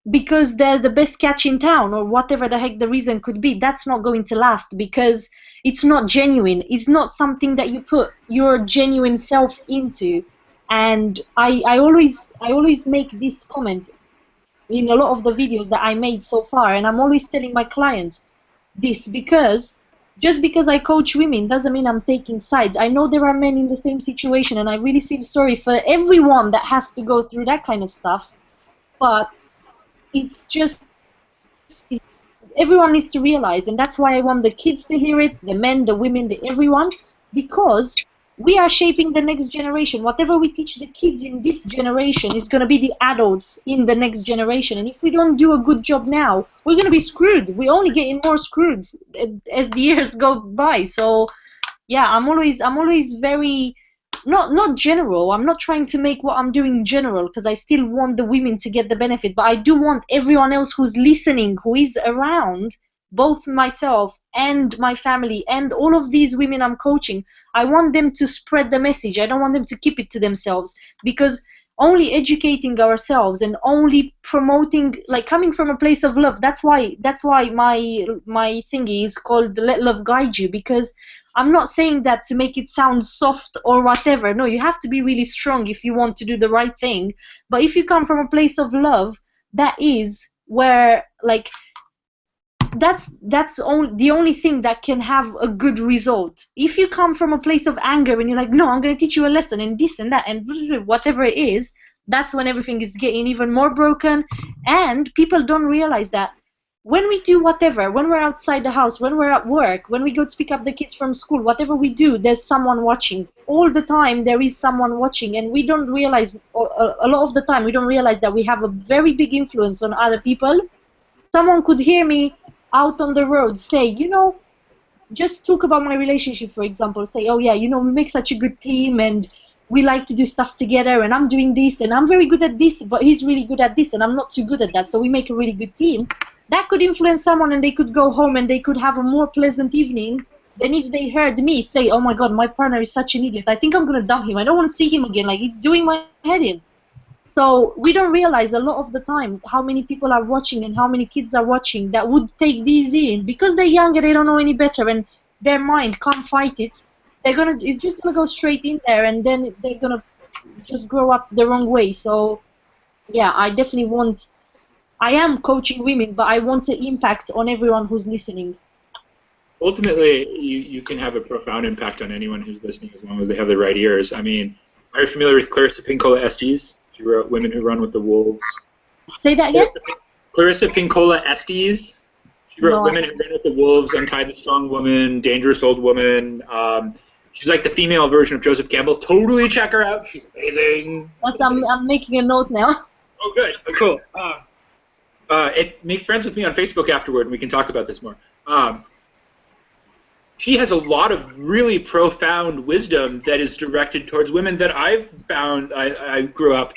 they're the best catch in town, or whatever the heck the reason could be, that's not going to last, because it's not genuine. It's not something that you put your genuine self into. And I always make this comment in a lot of the videos that I made so far, and I'm always telling my clients this, because just because I coach women doesn't mean I'm taking sides. I know there are men in the same situation, and I really feel sorry for everyone that has to go through that kind of stuff, but it's just, everyone needs to realize, and that's why I want the kids to hear it, the men, the women, everyone, because we are shaping the next generation. Whatever we teach the kids in this generation is going to be the adults in the next generation. And if we don't do a good job now, we're going to be screwed. We're only getting more screwed as the years go by. So, yeah, I'm always very, not general. I'm not trying to make what I'm doing general, because I still want the women to get the benefit. But I do want everyone else who's listening, who is around, both myself and my family and all of these women I'm coaching, I want them to spread the message. I don't want them to keep it to themselves, because only educating ourselves and only promoting, like coming from a place of love, that's why my thingy is called Let Love Guide You, because I'm not saying that to make it sound soft or whatever. No, you have to be really strong if you want to do the right thing. But if you come from a place of love, that is where, like, that's the only thing that can have a good result. If you come from a place of anger and you're like, no, I'm going to teach you a lesson and this and that and whatever it is, that's when everything is getting even more broken. And people don't realize that when we do whatever, when we're outside the house, when we're at work, when we go to pick up the kids from school, whatever we do, there's someone watching. All the time there is someone watching, and we don't realize, a lot of the time we don't realize that we have a very big influence on other people. someone could hear me out on the road say, you know, just talk about my relationship, for example, say, oh yeah, you know, we make such a good team and we like to do stuff together and I'm doing this and I'm very good at this, but he's really good at this and I'm not too good at that, so we make a really good team. That could influence someone and they could go home and they could have a more pleasant evening than if they heard me say, oh my god, my partner is such an idiot, I think I'm going to dump him, I don't want to see him again, like he's doing my head in. So we don't realize a lot of the time how many people are watching and how many kids are watching that would take these in because they're younger, they don't know any better, and their mind can't fight it. It's just gonna go straight in there, and then they're gonna just grow up the wrong way. So yeah, I am coaching women, but I want to impact on everyone who's listening. Ultimately, you can have a profound impact on anyone who's listening as long as they have the right ears. I mean, are you familiar with Clarissa Pinkola Estes? She wrote Women Who Run with the Wolves. Say that again? Clarissa Pinkola Estes. She wrote Women Who Run with the Wolves, Untie the Strong Woman, Dangerous Old Woman. She's like the female version of Joseph Campbell. Totally check her out. She's amazing. I'm making a note now. Oh, good. Oh, cool. Make friends with me on Facebook afterward, and we can talk about this more. She has a lot of really profound wisdom that is directed towards women that I've found. I grew up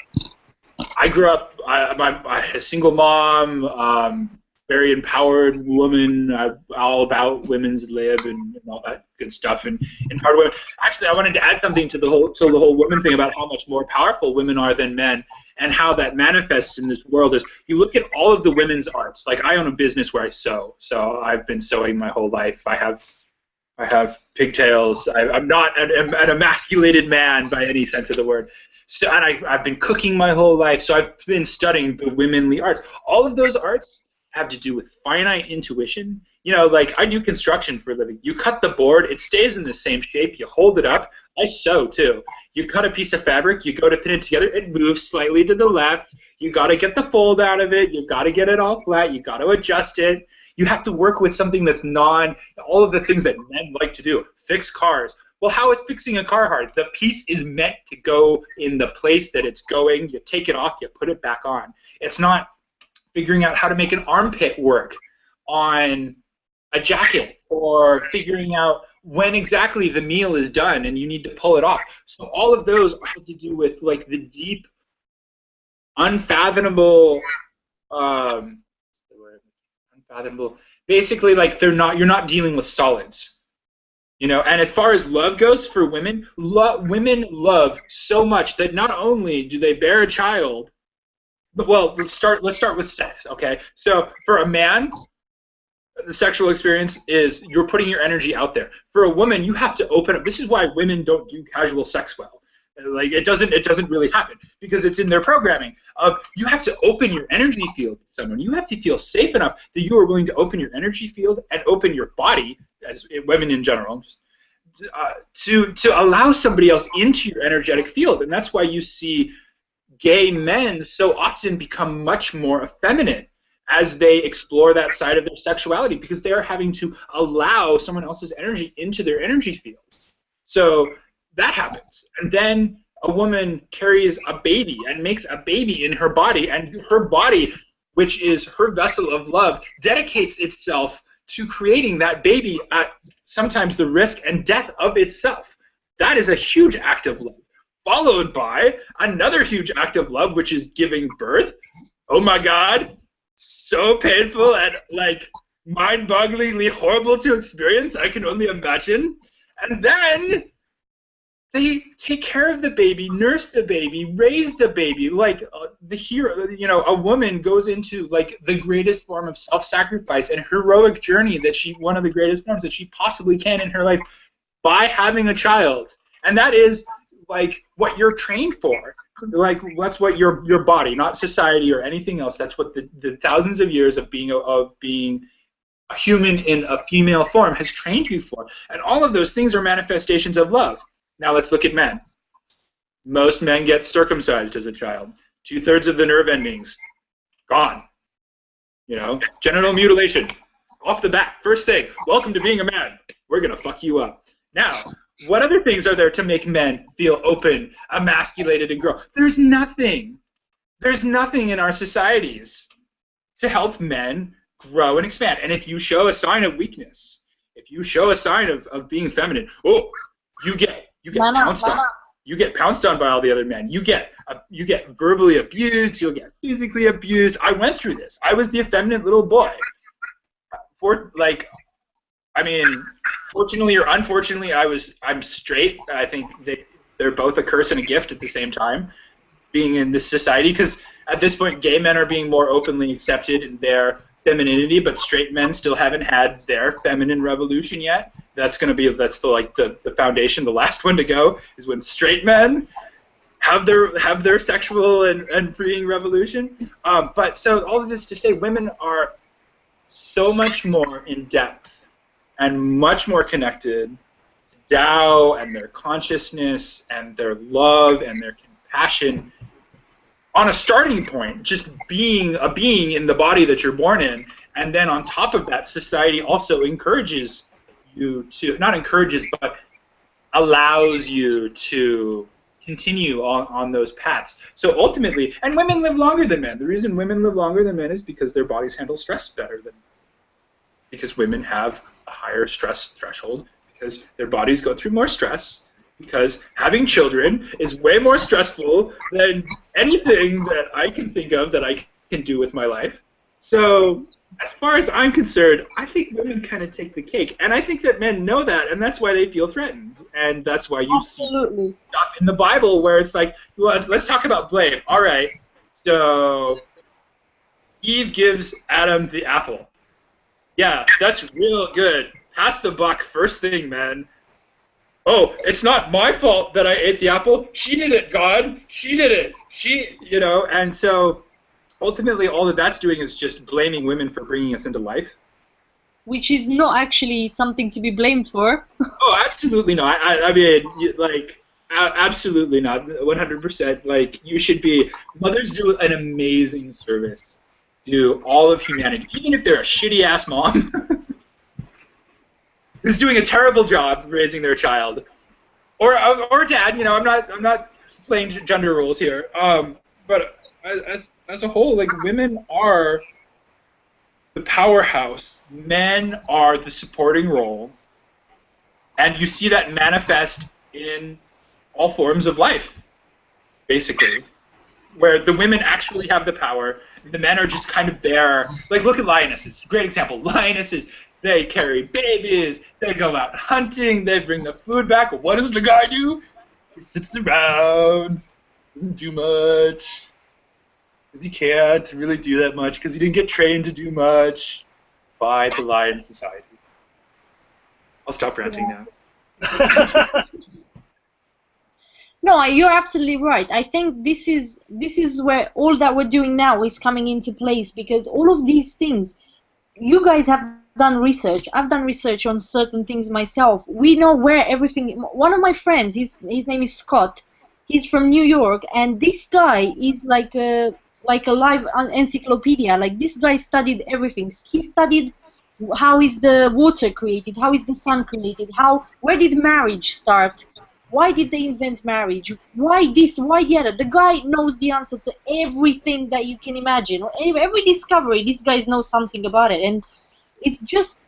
a single mom, very empowered woman, all about women's lib and all that good stuff, and empowered women. Actually, I wanted to add something to the whole women thing about how much more powerful women are than men, and how that manifests in this world. Is you look at all of the women's arts. Like I own a business where I sew, so I've been sewing my whole life. I have pigtails. I'm not an emasculated man by any sense of the word. So, and I've been cooking my whole life, so I've been studying the womanly arts. All of those arts have to do with finite intuition. You know, like I do construction for a living. You cut the board, it stays in the same shape. You hold it up. I sew too. You cut a piece of fabric, you go to pin it together, it moves slightly to the left. You got to get the fold out of it. You got to get it all flat. You got to adjust it. You have to work with something that's all of the things that men like to do. Fix cars. Well, how is fixing a car hard? The piece is meant to go in the place that it's going. You take it off, you put it back on. It's not figuring out how to make an armpit work on a jacket, or figuring out when exactly the meal is done and you need to pull it off. So all of those have to do with like the deep, unfathomable, basically, like you're not dealing with solids, you know. And as far as love goes for women, women love so much that not only do they bear a child, but well, let's start with sex, okay? So for a man, the sexual experience is you're putting your energy out there. For a woman, you have to open up. This is why women don't do casual sex well. Like it doesn't really happen because it's in their programming of you have to open your energy field to someone. You have to feel safe enough that you are willing to open your energy field and open your body, as women in general, to allow somebody else into your energetic field. And that's why you see gay men so often become much more effeminate as they explore that side of their sexuality, because they are having to allow someone else's energy into their energy field. So that happens, and then a woman carries a baby and makes a baby in her body, and her body, which is her vessel of love, dedicates itself to creating that baby at sometimes the risk and death of itself. That is a huge act of love, followed by another huge act of love, which is giving birth. Oh my God, so painful and like mind-bogglingly horrible to experience. I can only imagine. And then they take care of the baby, nurse the baby, raise the baby. Like the hero, you know, a woman goes into like the greatest form of self-sacrifice and heroic journey one of the greatest forms that she possibly can in her life by having a child. And that is like what you're trained for. Like that's what your body, not society or anything else. That's what the thousands of years of being a human in a female form has trained you for. And all of those things are manifestations of love. Now let's look at men. Most men get circumcised as a child. 2/3 of the nerve endings gone. You know, genital mutilation off the bat. First thing, welcome to being a man. We're gonna fuck you up. Now, what other things are there to make men feel open, emasculated, and grow? There's nothing. There's nothing in our societies to help men grow and expand. And if you show a sign of weakness, if you show a sign of being feminine, oh, you get pounced on. You get pounced on by all the other men. You get verbally abused. You'll get physically abused. I went through this. I was the effeminate little boy. Fortunately or unfortunately, I'm straight. I think they're both a curse and a gift at the same time, being in this society, because at this point, gay men are being more openly accepted in their femininity, but straight men still haven't had their feminine revolution yet. That's the foundation. The last one to go is when straight men have their sexual and freeing revolution. But so all of this to say, women are so much more in depth and much more connected to Tao and their consciousness and their love and their compassion on a starting point, just being a being in the body that you're born in. And then on top of that, society also encourages you to, not encourages, but allows you to continue on those paths. So ultimately, and women live longer than men. The reason women live longer than men is because their bodies handle stress better than men. Because women have a higher stress threshold, because their bodies go through more stress, because having children is way more stressful than anything that I can think of that I can do with my life. So as far as I'm concerned, I think women kind of take the cake. And I think that men know that, and that's why they feel threatened. And that's why you see stuff in the Bible where it's like, well, let's talk about blame. All right, so Eve gives Adam the apple. Yeah, that's real good. Pass the buck first thing, man. Oh, it's not my fault that I ate the apple. She did it, God. She did it. And so ultimately all that that's doing is just blaming women for bringing us into life. Which is not actually something to be blamed for. Oh, absolutely not. I mean, absolutely not. 100%. Like, you should be. Mothers do an amazing service to all of humanity, even if they're a shitty-ass mom who's doing a terrible job raising their child, or dad. I'm not playing gender rules here. But as a whole, like, women are the powerhouse, men are the supporting role, and you see that manifest in all forms of life, basically, where the women actually have the power. The men are just kind of there. Like, look at lionesses. Great example. Lionesses, they carry babies. They go out hunting. They bring the food back. What does the guy do? He sits around, doesn't do much, because he can't really do that much, because he didn't get trained to do much by the Lion Society. I'll stop ranting now. No, you're absolutely right. I think this is where all that we're doing now is coming into place, because all of these things, you guys have done research. I've done research on certain things myself. We know where everything. One of my friends, his name is Scott. He's from New York, and this guy is like a live encyclopedia. Like, this guy studied everything. He studied how is the water created, how is the sun created, where did marriage start. Why did they invent marriage? Why this? Why the other? The guy knows the answer to everything that you can imagine. Every discovery, this guy knows something about it. And it's just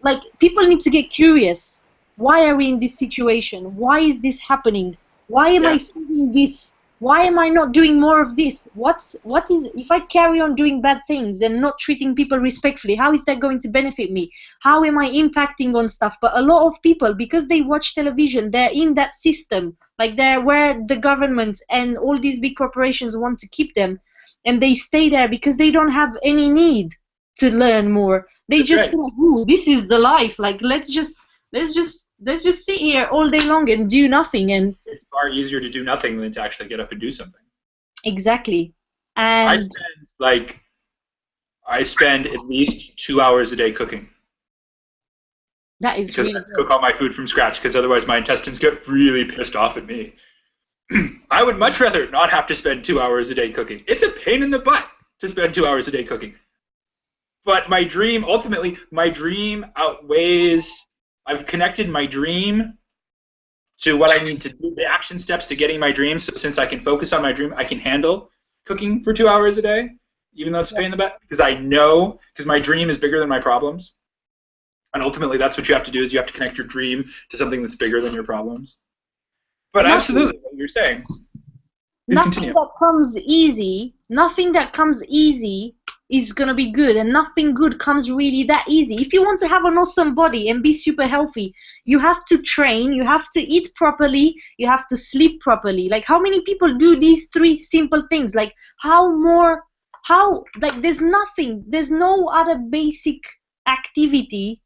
like, people need to get curious. Why are we in this situation? Why is this happening? Why am I feeling this? Why am I not doing more of this? What is, if I carry on doing bad things and not treating people respectfully, how is that going to benefit me? How am I impacting on stuff? But a lot of people, because they watch television, they're in that system, like they're where the government and all these big corporations want to keep them, and they stay there because they don't have any need to learn more. They just feel like, ooh, this is the life. Like, let's just sit here all day long and do nothing. And it's far easier to do nothing than to actually get up and do something. Exactly. And I spend at least 2 hours a day cooking. That is because really I cook all my food from scratch, because otherwise my intestines get really pissed off at me. I would much rather not have to spend 2 hours a day cooking. It's a pain in the butt to spend 2 hours a day cooking. But my dream, ultimately, my dream outweighs. I've connected my dream to what I need to do, the action steps to getting my dream. So since I can focus on my dream, I can handle cooking for 2 hours a day. even though it's a pain in the butt, because I know, because my dream is bigger than my problems. And ultimately, that's what you have to do, is you have to connect your dream to something that's bigger than your problems. But absolutely, what you're saying. Nothing that comes easy is going to be good, and nothing good comes really that easy. If you want to have an awesome body and be super healthy, you have to train, you have to eat properly, you have to sleep properly. Like, how many people do these three simple things? Like, there's no other basic activity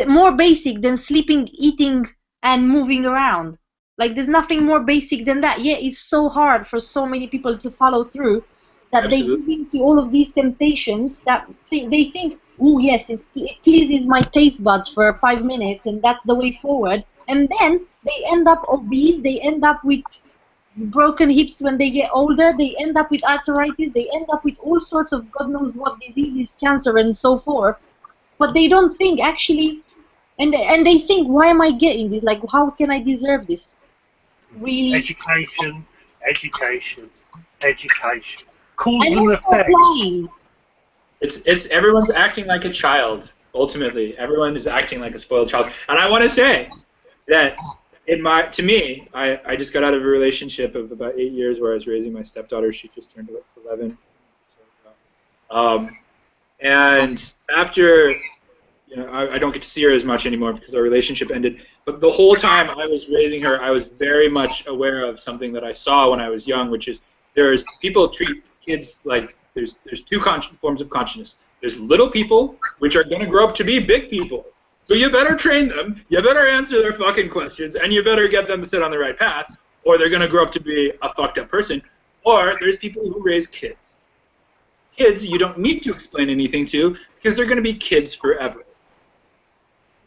more basic than sleeping, eating, and moving around. Like, there's nothing more basic than that. Yeah, it's so hard for so many people to follow through that Absolutely. They give into all of these temptations that they think, oh yes, it pleases my taste buds for 5 minutes, and that's the way forward. And then they end up obese, they end up with broken hips when they get older, they end up with arthritis, they end up with all sorts of God knows what diseases, cancer, and so forth. But they don't think, actually, and they think, why am I getting this? Like, how can I deserve this? Really? Education. Cause and and effect. It's everyone's acting like a child. Ultimately, everyone is acting like a spoiled child. And I want to say that to me, I just got out of a relationship of about 8 years where I was raising my stepdaughter. She just turned 11. And after, I don't get to see her as much anymore because our relationship ended. But the whole time I was raising her, I was very much aware of something that I saw when I was young, which is people treat kids like there's two forms of consciousness. There's little people, which are going to grow up to be big people. So you better train them, you better answer their fucking questions, and you better get them to sit on the right path, or they're going to grow up to be a fucked up person. Or there's people who raise kids. Kids you don't need to explain anything to because they're going to be kids forever.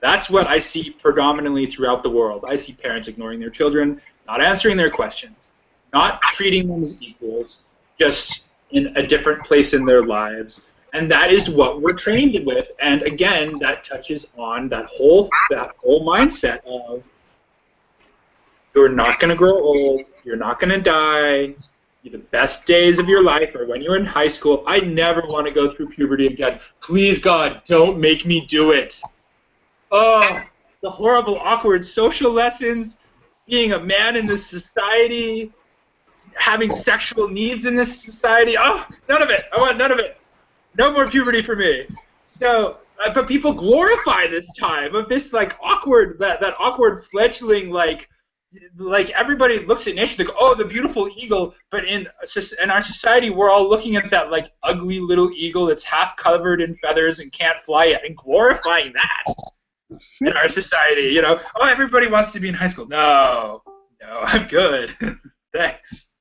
That's what I see predominantly throughout the world. I see parents ignoring their children, not answering their questions, not treating them as equals, just in a different place in their lives. And that is what we're trained with. And again, that touches on that whole mindset of you're not going to grow old, you're not going to die, the best days of your life are when you're in high school. I never want to go through puberty again. Please, God, don't make me do it. Oh, the horrible, awkward social lessons, being a man in this society, having sexual needs in this society. Oh, none of it. I want none of it. No more puberty for me. So, but people glorify this time of this that awkward fledgling like everybody looks at nature, they go, oh, the beautiful eagle, but in our society, we're all looking at that like ugly little eagle that's half covered in feathers and can't fly yet, and glorifying that in our society, oh, everybody wants to be in high school. No, I'm good. Thanks.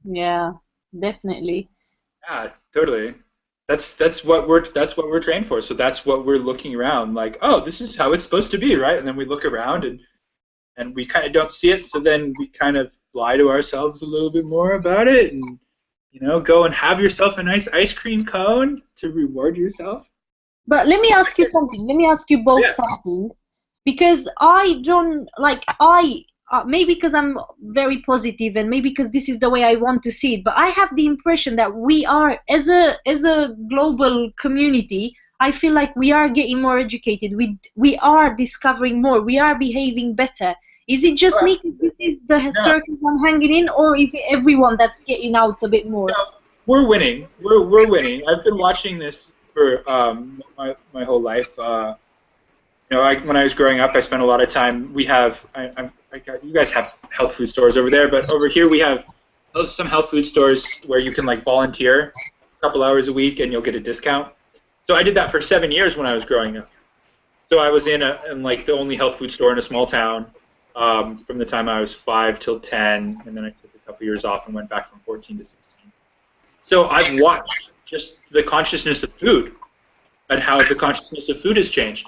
Yeah, definitely. Yeah, totally. That's what we're trained for. So that's what we're looking around like, oh, this is how it's supposed to be, right? And then we look around and we kind of don't see it, so then we kind of lie to ourselves a little bit more about it, and go and have yourself a nice ice cream cone to reward yourself. But let me ask you something. Let me ask you both something, because I don't maybe because I'm very positive, and maybe because this is the way I want to see it. But I have the impression that we are, as a global community, I feel like we are getting more educated. We are discovering more. We are behaving better. Is it just me? This is the circle I'm hanging in, or is it everyone that's getting out a bit more? No, we're winning. We're winning. I've been watching this for my whole life. When I was growing up, I spent a lot of time. You guys have health food stores over there, but over here we have some health food stores where you can like volunteer a couple hours a week and you'll get a discount. So I did that for 7 years when I was growing up. So I was in like the only health food store in a small town from the time I was 5 till 10, and then I took a couple years off and went back from 14 to 16. So I've watched just the consciousness of food and how the consciousness of food has changed,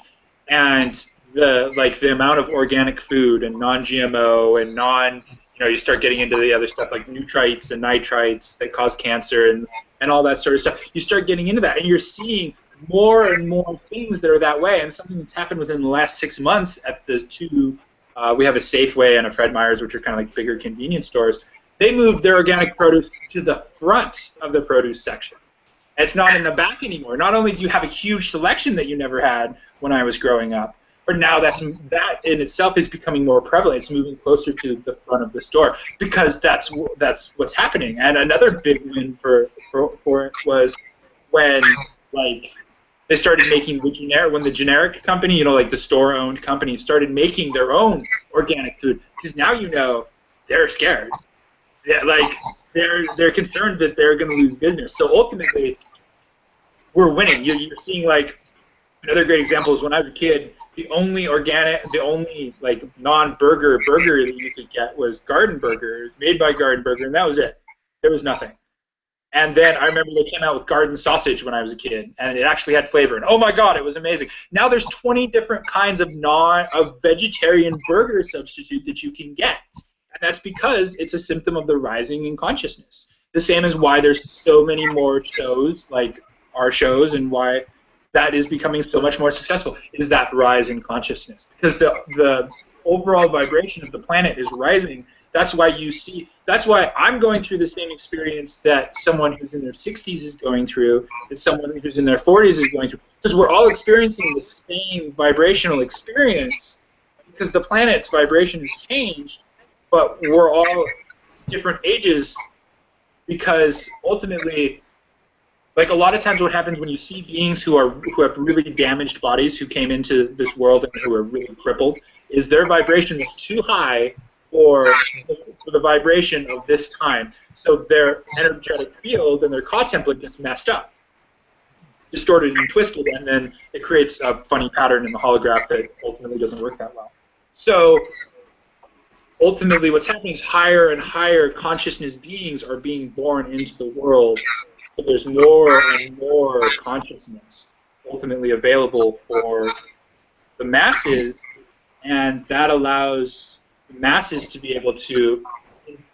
and the amount of organic food and non-GMO and you start getting into the other stuff like nutrites and nitrites that cause cancer and all that sort of stuff. You start getting into that, and you're seeing more and more things that are that way. And something that's happened within the last 6 months at the two, we have a Safeway and a Fred Meyer's, which are kind of like bigger convenience stores. They moved their organic produce to the front of the produce section. It's not in the back anymore. Not only do you have a huge selection that you never had when I was growing up, but now that in itself is becoming more prevalent. It's moving closer to the front of the store because that's what's happening. And another big win for it was when they started making the generic company, like the store-owned company, started making their own organic food, because now they're scared. They're concerned that they're going to lose business. So ultimately, we're winning. You're seeing another great example is when I was a kid, the only non-burger burger that you could get was Garden Burger, made by Garden Burger, and that was it. There was nothing. And then I remember they came out with garden sausage when I was a kid, and it actually had flavor. And oh my God, it was amazing. Now there's 20 different kinds of vegetarian burger substitute that you can get. And that's because it's a symptom of the rising in consciousness. The same as why there's so many more shows like our shows, and why that is becoming so much more successful, is that rise in consciousness. Because the overall vibration of the planet is rising. That's why I'm going through the same experience that someone who's in their 60s is going through, that someone who's in their 40s is going through. Because we're all experiencing the same vibrational experience, because the planet's vibration has changed, but we're all different ages, because ultimately, a lot of times what happens when you see beings who have really damaged bodies, who came into this world and who are really crippled, is their vibration is too high for the vibration of this time. So their energetic field and their Ka template gets messed up, distorted and twisted, and then it creates a funny pattern in the holograph that ultimately doesn't work that well. So ultimately what's happening is higher and higher consciousness beings are being born into the world. So there's more and more consciousness ultimately available for the masses, and that allows the masses to be able to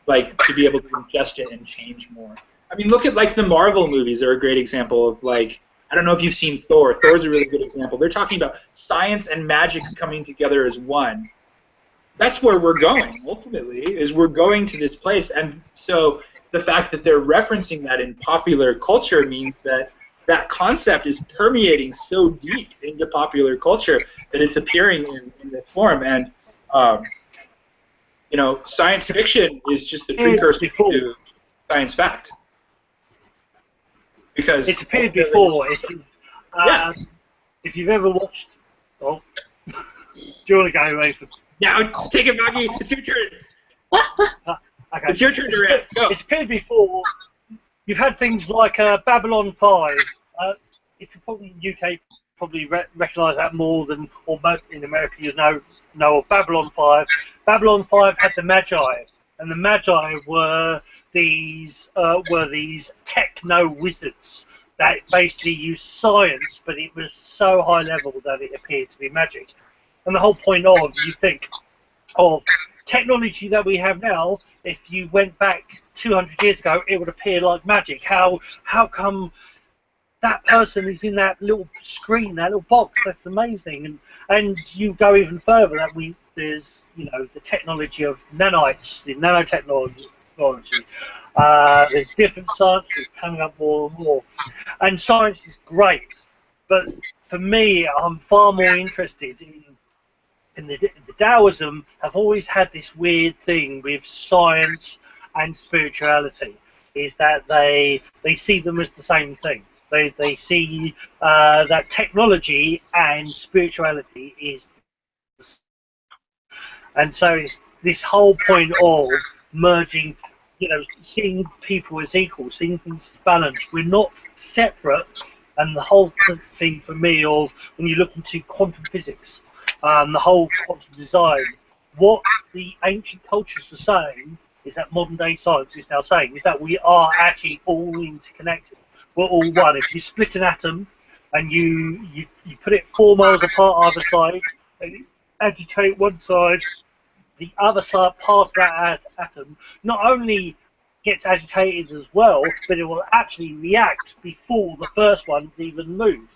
ingest it and change more. I mean, look at the Marvel movies. They're a great example of I don't know if you've seen Thor. Thor's a really good example. They're talking about science and magic coming together as one. That's where we're going ultimately. Is we're going to this place, and so the fact that they're referencing that in popular culture means that that concept is permeating so deep into popular culture that it's appearing in this form. And science fiction is just the precursor to science fact. Because it's appeared before. Yeah. If you've ever watched, do you want to go away from? Now take it back. It's your turn. Okay. It's your turn to read. Go. It's appeared before. You've had things like Babylon 5. If you're probably in the UK, probably recognise that more than, or most in America, you know of Babylon 5. Babylon 5 had the Magi, and the Magi were these techno wizards that basically used science, but it was so high level that it appeared to be magic. And the whole point of, you think, of technology that we have now, if you went back 200 years ago, it would appear like magic. How come that person is in that little screen, that little box? That's amazing. And you go even further, that there's the technology of nanites, the nanotechnology. There's different sciences coming up more and more, and science is great. But for me, I'm far more interested in the Taoism. Have always had this weird thing with science and spirituality, is that they see them as the same thing. They see that technology and spirituality is the same. And so it's this whole point of merging, seeing people as equal, seeing things as balanced. We're not separate. And the whole thing for me, of when you look into quantum physics, the whole quantum design, what the ancient cultures are saying is that modern day science is now saying is that we are actually all interconnected. We're all one. If you split an atom and you put it 4 miles apart either side, and you agitate one side, the other side, part of that atom, not only gets agitated as well, but it will actually react before the first one's even moved.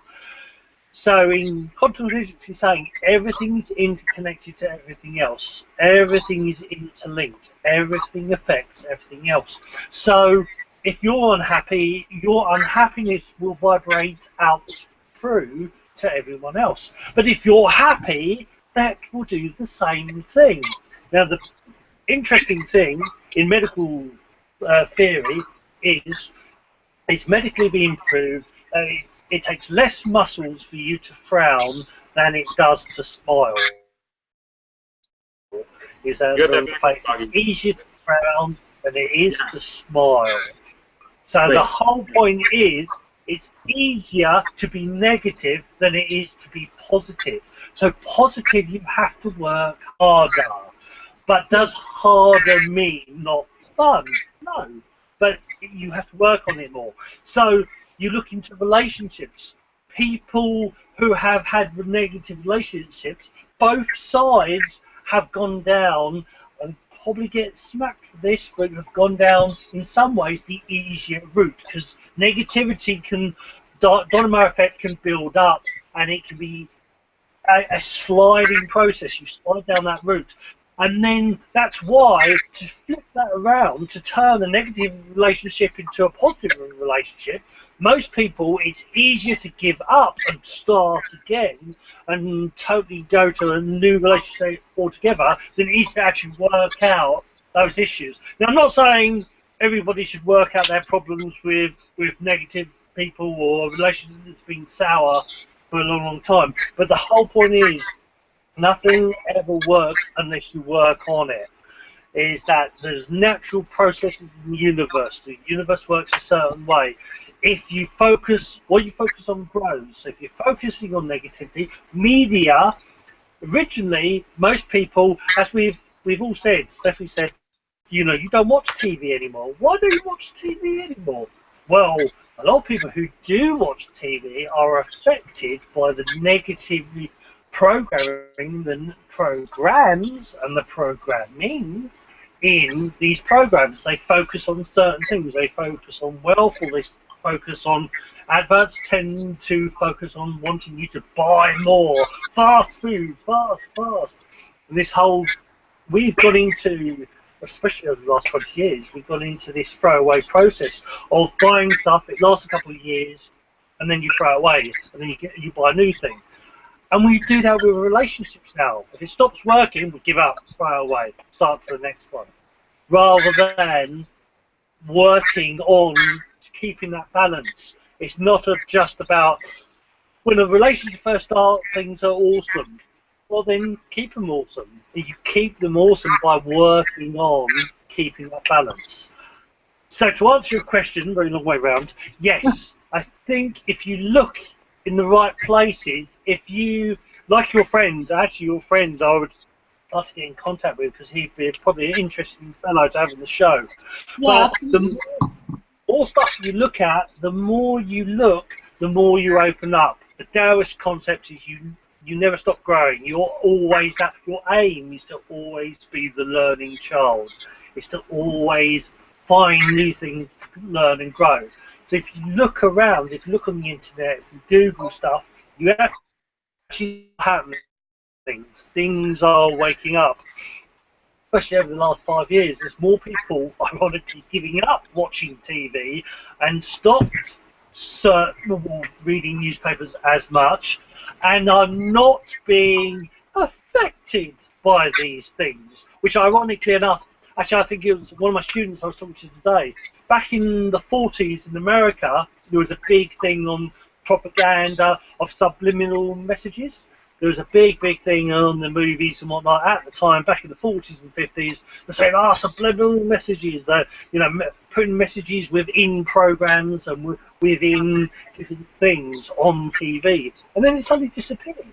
So in quantum physics, it's saying everything is interconnected to everything else. Everything is interlinked. Everything affects everything else. So if you're unhappy, your unhappiness will vibrate out through to everyone else. But if you're happy, that will do the same thing. Now, the interesting thing in medical theory is it's medically been proved that it takes less muscles for you to frown than it does to smile. Is that it's easier to frown than it is to smile. So the whole point is it's easier to be negative than it is to be positive. So positive, you have to work harder. But does harder mean not fun? No. But you have to work on it more. So you look into relationships. People who have had negative relationships, both sides have gone down and probably get smacked for this, but have gone down in some ways the easier route, because negativity can, domino effect can build up, and it can be a sliding process. You slide down that route, and then that's why to flip that around, to turn a negative relationship into a positive relationship, most people, it's easier to give up and start again and totally go to a new relationship altogether than it is to actually work out those issues. Now, I'm not saying everybody should work out their problems with negative people or relationships that's been sour for a long, long time, but the whole point is nothing ever works unless you work on it. Is that there's natural processes in the universe. The universe works a certain way. If you focus, what you focus on grows. So if you're focusing on negativity, media, originally, most people, as we've all said, Steffie said, you don't watch TV anymore. Why don't you watch TV anymore? Well, a lot of people who do watch TV are affected by the negative programming, the programs and the programming in these programs. They focus on certain things. They focus on wealth, or they focus on adverts tend to focus on wanting you to buy more, fast food, fast. And this whole, we've got into, especially over the last 20 years, we've gone into this throwaway process of buying stuff. It lasts a couple of years, and then you throw it away, and then you buy a new thing. And we do that with relationships now. If it stops working, we give up, throw it away, start to the next one, rather than working on keeping that balance. It's not just about, when a relationship first starts, things are awesome. Well, then keep them awesome. You keep them awesome by working on keeping that balance. So to answer your question, very long way round, yes, I think if you look in the right places, if you, like your friends, actually your friends I would like to get in contact with, because he'd be probably an interesting fellow to have in the show. Yeah, but the more stuff you look at, the more you look, the more you open up. The Dearest concept is you never stop growing. You're always that. Your aim is to always be the learning child. It's to always find new things to learn and grow. So if you look around, if you look on the internet, if you Google stuff, you actually happening. Things are waking up. Especially over the last 5 years, there's more people, ironically, giving up watching TV and stopped reading newspapers as much, and are not being affected by these things, which ironically enough, actually I think it was one of my students I was talking to today, back in the 40s in America, there was a big thing on propaganda of subliminal messages. There was a big thing on the movies and whatnot at the time, back in the 40s and 50s. They're saying, subliminal messages, putting messages within programs and within different things on TV. And then it suddenly disappeared.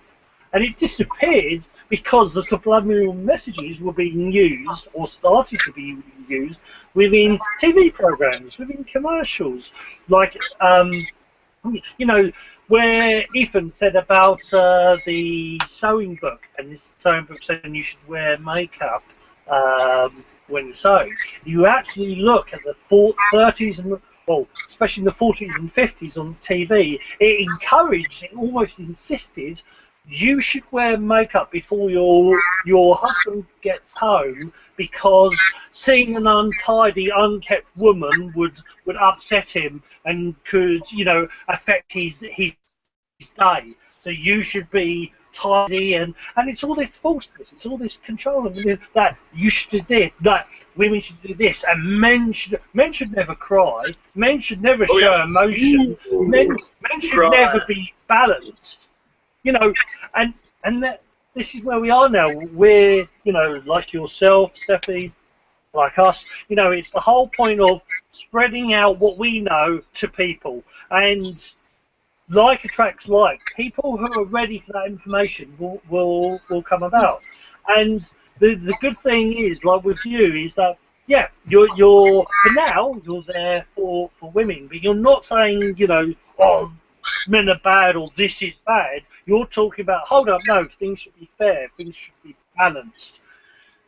And it disappeared because the subliminal messages were being used, or started to be used, within TV programs, within commercials. Like, where Ethan said about the sewing book, and this sewing book saying you should wear makeup when sewing. You actually look at the 30s and, well, especially in the 40s and 50s on TV, it encouraged, it almost insisted you should wear makeup before your husband gets home, because seeing an untidy, unkept woman would upset him and could, affect his day. So you should be tidy, and it's all this falseness, it's all this control that you should do this, that women should do this, and men should never cry, men should never show emotion, men should never be balanced, and this is where we are now. We're, like yourself, Steffi, like us, it's the whole point of spreading out what we know to people, and like attracts like. People who are ready for that information will come about. And the good thing is, like with you, is that you're for now you're there for women, but you're not saying, oh, men are bad or this is bad. You're talking about, hold up, no, things should be fair, things should be balanced,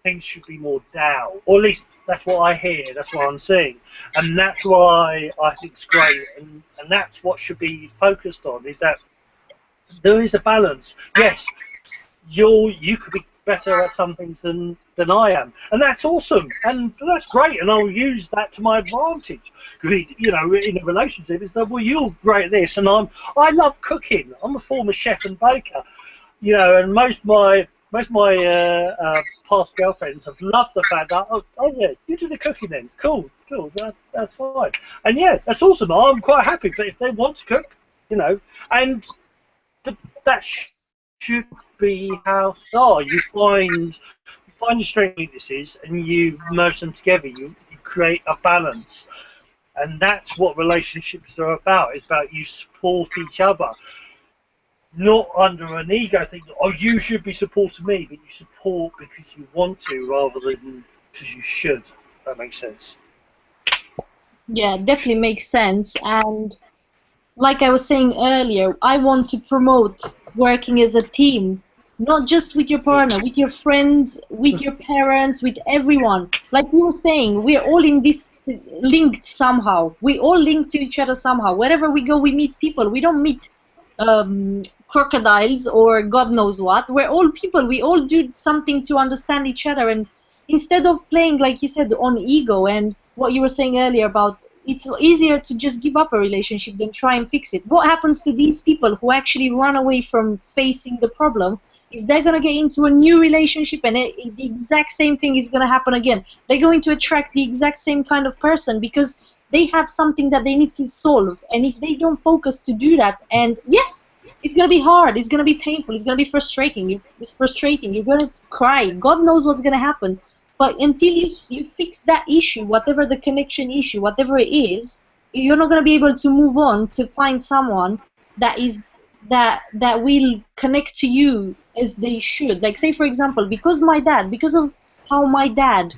things should be more down, or at least that's what I hear, that's what I'm seeing, and that's why I think it's great, and that's what should be focused on, is that there is a balance. Yes, you could be better at some things than I am, and that's awesome, and that's great, and I'll use that to my advantage. In a relationship, is that, well, you're great at this, and I love cooking. I'm a former chef and baker, and most of my past girlfriends have loved the fact that, oh yeah, you do the cooking then, cool, that's fine, and yeah, that's awesome. I'm quite happy, but if they want to cook, and but that should be how they are. You find your strengths and weaknesses, and you merge them together. You create a balance, and that's what relationships are about. It's about you support each other, not under an ego thing. Oh, you should be supporting me, but you support because you want to, rather than because you should. That makes sense. Yeah, definitely makes sense. And like I was saying earlier, I want to promote working as a team, not just with your partner, with your friends, with your parents, with everyone. Like you were saying, we're all in this linked somehow. We all link to each other somehow. Wherever we go, we meet people. We don't meet crocodiles or God knows what. We're all people. We all do something to understand each other. And instead of playing, like you said, on ego and what you were saying earlier about, it's easier to just give up a relationship than try and fix it. What happens to these people who actually run away from facing the problem is they're going to get into a new relationship, and the exact same thing is going to happen again. They're going to attract the exact same kind of person because they have something that they need to solve. And if they don't focus to do that, and yes, it's going to be hard, it's going to be painful, it's going to be frustrating, you're going to cry, God knows what's going to happen. But until you fix that issue, whatever the connection issue, whatever it is, you're not going to be able to move on to find someone that will connect to you as they should. Like, say for example, because of how my dad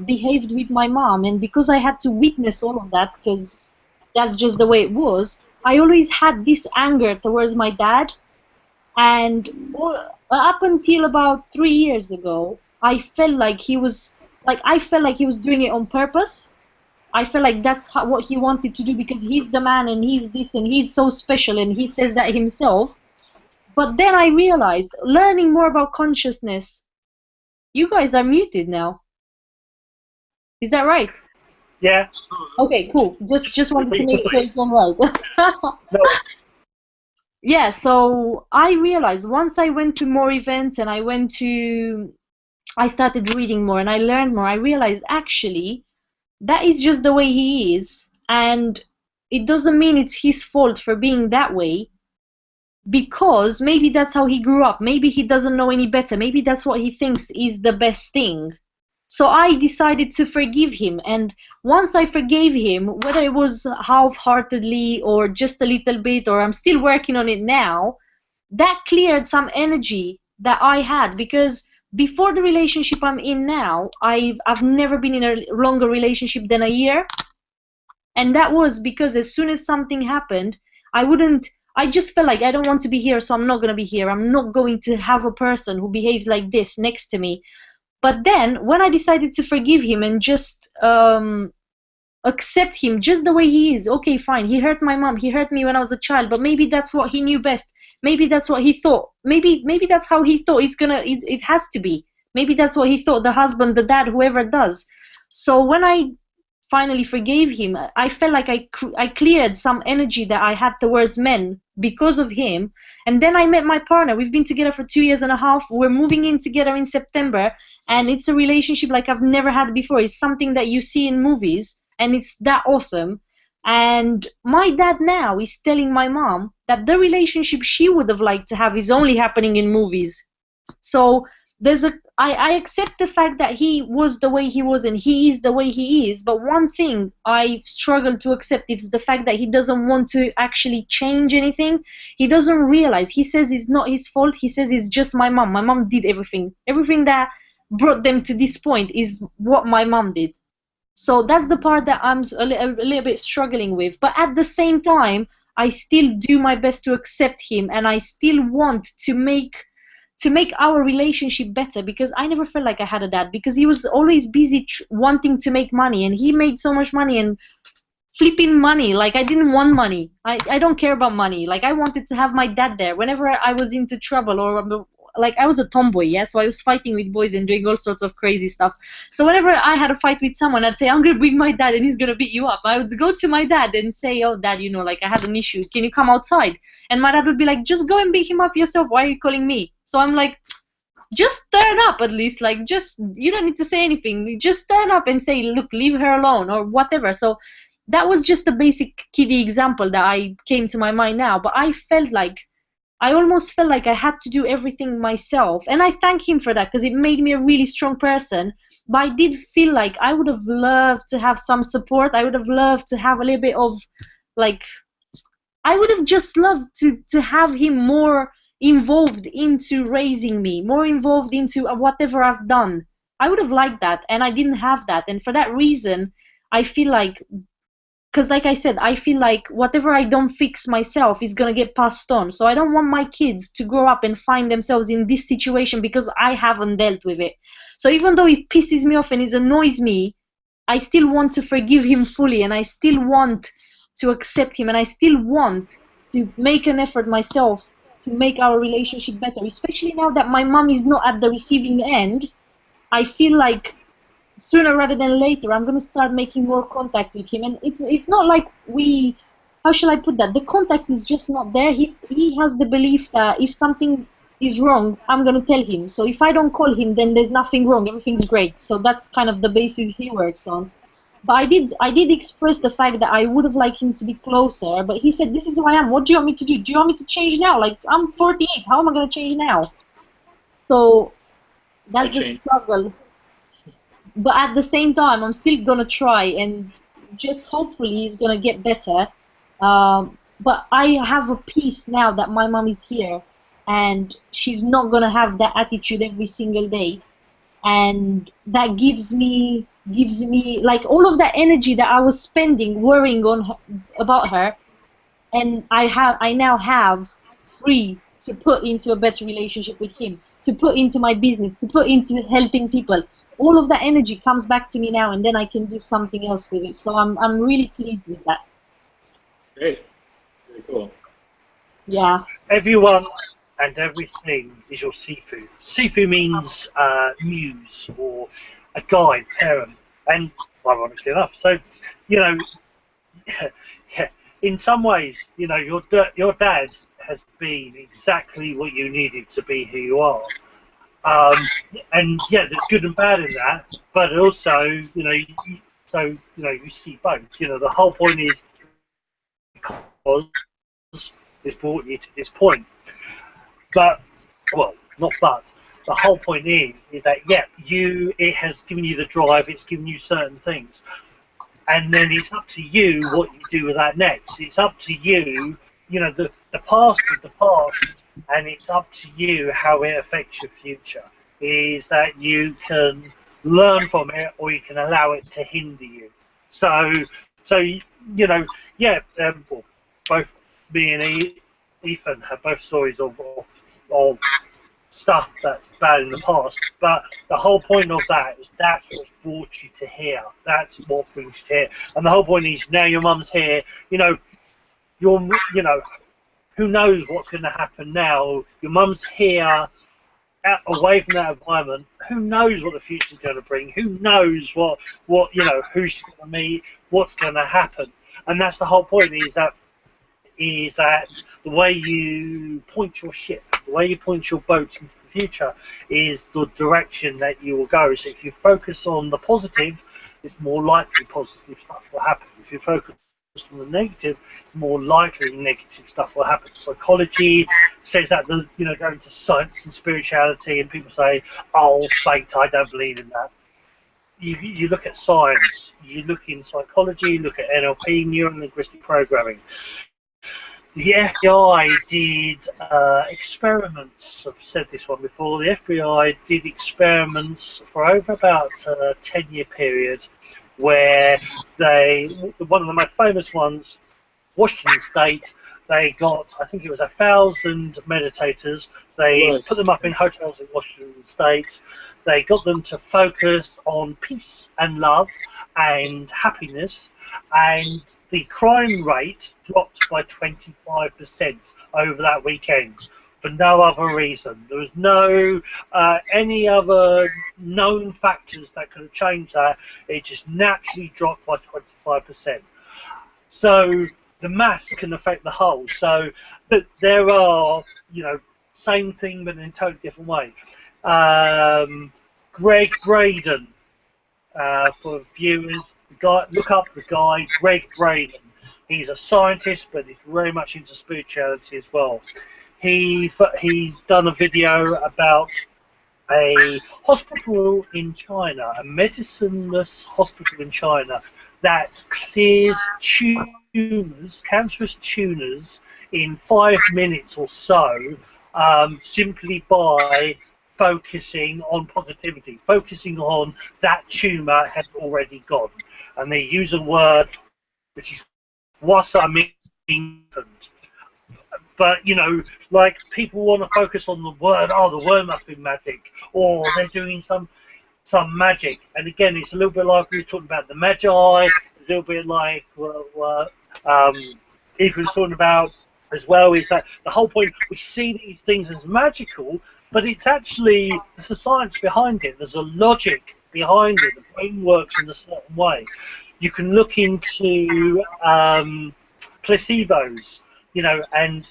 behaved with my mom, and because I had to witness all of that, because that's just the way it was, I always had this anger towards my dad. And up until about 3 years ago, I felt like he was doing it on purpose. I felt like that's what he wanted to do because he's the man and he's this and he's so special and he says that himself. But then I realized, learning more about consciousness, you guys are muted now. Is that right? Yeah. Okay, cool. Just wanted to make sure it's all right. No. Yeah, so I realized once I went to more events and I started reading more and I learned more, I realized actually that is just the way he is, and it doesn't mean it's his fault for being that way, because maybe that's how he grew up, maybe he doesn't know any better, maybe that's what he thinks is the best thing. So I decided to forgive him, and once I forgave him, whether it was half-heartedly or just a little bit, or I'm still working on it now, that cleared some energy that I had, because before the relationship I'm in now, I've never been in a longer relationship than a year, and that was because as soon as something happened, I just felt like I don't want to be here, so I'm not going to be here. I'm not going to have a person who behaves like this next to me. But then when I decided to forgive him and just accept him just the way he is. Okay, fine, he hurt my mom, he hurt me when I was a child, but maybe that's what he knew best. Maybe that's what he thought. Maybe that's how he thought it has to be. Maybe that's what he thought, the husband, the dad, whoever does. So when I finally forgave him, I felt like I cleared some energy that I had towards men because of him. And then I met my partner. We've been together for 2 years and a half. We're moving in together in September, and it's a relationship like I've never had before. It's something that you see in movies, and it's that awesome. And my dad now is telling my mom that the relationship she would have liked to have is only happening in movies. So I accept the fact that he was the way he was and he is the way he is, but one thing I struggle to accept is the fact that he doesn't want to actually change anything. He doesn't realize. He says it's not his fault. He says it's just my mom. My mom did everything. Everything that brought them to this point is what my mom did. So that's the part that I'm a little bit struggling with. But at the same time, I still do my best to accept him, and I still want to make our relationship better, because I never felt like I had a dad, because he was always busy wanting to make money, and he made so much money and flipping money. Like, I didn't want money. I don't care about money. Like, I wanted to have my dad there whenever I was into trouble, or like, I was a tomboy, yeah, so I was fighting with boys and doing all sorts of crazy stuff. So whenever I had a fight with someone, I'd say, I'm gonna bring my dad and he's gonna beat you up. I would go to my dad and say, oh dad, you know, like, I had an issue, can you come outside? And my dad would be like, just go and beat him up yourself, why are you calling me? So I'm like, just turn up at least, like, just, you don't need to say anything, just turn up and say, look, leave her alone, or whatever. So that was just a basic kiddie example that I came to my mind now. But I almost felt like I had to do everything myself, and I thank him for that, because it made me a really strong person. But I did feel like I would have loved to have some support. I would have loved to have a little bit of, like, I would have just loved to have him more involved into raising me, more involved into whatever I've done. I would have liked that, and I didn't have that. And for that reason, I feel like, because like I said, I feel like whatever I don't fix myself is going to get passed on. So I don't want my kids to grow up and find themselves in this situation because I haven't dealt with it. So even though it pisses me off and it annoys me, I still want to forgive him fully, and I still want to accept him, and I still want to make an effort myself to make our relationship better, especially now that my mom is not at the receiving end. I feel like sooner rather than later, I'm going to start making more contact with him. And it's not like how shall I put that? The contact is just not there. He has the belief that if something is wrong, I'm going to tell him. So if I don't call him, then there's nothing wrong. Everything's great. So that's kind of the basis he works on. But I did express the fact that I would have liked him to be closer. But he said, this is who I am. What do you want me to do? Do you want me to change now? Like, I'm 48. How am I going to change now? So that's the struggle. But at the same time, I'm still going to try, and just hopefully it's going to get better. But I have a peace now that my mom is here, and she's not going to have that attitude every single day. And that gives me like all of that energy that I was spending worrying on her, about her, and I now have free to put into a better relationship with him, to put into my business, to put into helping people. All of that energy comes back to me now, and then I can do something else with it. So I'm really pleased with that. Great. Very cool. Yeah. Everyone and everything is your Sifu. Sifu means muse, or a guide, parent, and ironically enough. So, you know, yeah, in some ways, you know, your dad has been exactly what you needed to be who you are. And yeah, there's good and bad in that, but also, you know, you see both. You know, the whole point is because it's brought you to this point. But, well, not but. The whole point is that, yeah, it has given you the drive, it's given you certain things. And then it's up to you what you do with that next. It's up to you, you know, the past is the past, and it's up to you how it affects your future. Is that you can learn from it, or you can allow it to hinder you. So you know, yeah, well, both me and Ethan have both stories of stuff that's bad in the past, but the whole point of that is that's what's brought you to here. That's what brings you here. And the whole point is now your mum's here, you know, who knows what's going to happen now? Your mum's here, away from that environment. Who knows what the future's going to bring? Who knows what who she's going to meet, what's going to happen? And that's the whole point. Is that the way you point your ship, the way you point your boat into the future, is the direction that you will go. So if you focus on the positive, it's more likely positive stuff will happen. If you focus on the negative, more likely negative stuff will happen. Psychology says that, going to science and spirituality, and people say, "Oh, fate, I don't believe in that." You look at science, you look in psychology, you look at NLP, neuro-linguistic programming. The FBI did experiments. I've said this one before. The FBI did experiments for over about a 10-year period, where one of the most famous ones, Washington State, they got, I think it was 1,000 meditators. They put them up in hotels in Washington State. They got them to focus on peace and love and happiness, and the crime rate dropped by 25% over that weekend for no other reason. There was no any other known factors that could have changed that. It just naturally dropped by 25%. So the mass can affect the whole. So there are, same thing but in a totally different way. Greg Braden, for viewers, look up the guy, Greg Braden. He's a scientist, but he's very much into spirituality as well. He's done a video about a hospital in China, a medicineless hospital in China, that clears tumours, cancerous tumours, in 5 minutes or so, simply by focusing on positivity, focusing on that tumour has already gone. And they use a word which is wasamington. But, like people want to focus on the word, the word must be magic, or they're doing some magic. And again, it's a little bit like we were talking about the Magi, a little bit like Ethan was talking about as well, is that the whole point, we see these things as magical, but it's actually, there's a science behind it, there's a logic behind it, the brain works in a certain way. You can look into placebos, and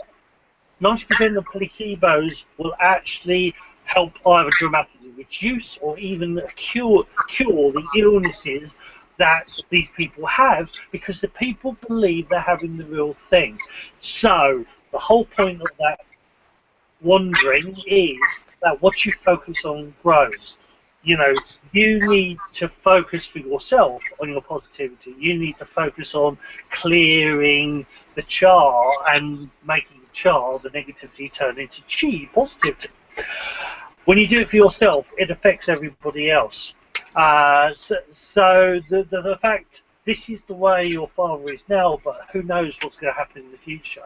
90% of placebos will actually help either dramatically reduce or even cure the illnesses that these people have, because the people believe they're having the real thing. So the whole point of that wandering is that what you focus on grows. You need to focus for yourself on your positivity. You need to focus on clearing the char and making the char, the negativity, turn into chi, positivity. When you do it for yourself, it affects everybody else. So the fact, this is the way your father is now, but who knows what's going to happen in the future.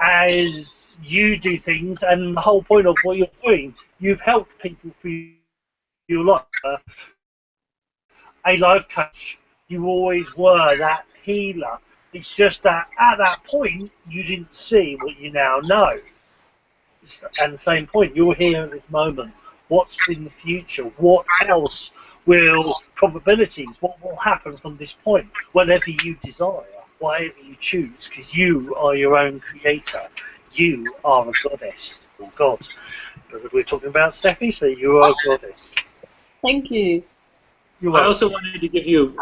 As you do things, and the whole point of what you're doing, you've helped people through your life. A life coach, you always were that healer. It's just that at that point, you didn't see what you now know. And the same point, you're here at this moment. What's in the future? What else will, probabilities, what will happen from this point? Whatever you desire, whatever you choose, because you are your own creator. You are a goddess, or god. We're talking about Steffi, so you are a goddess. Thank you. I also wanted to give you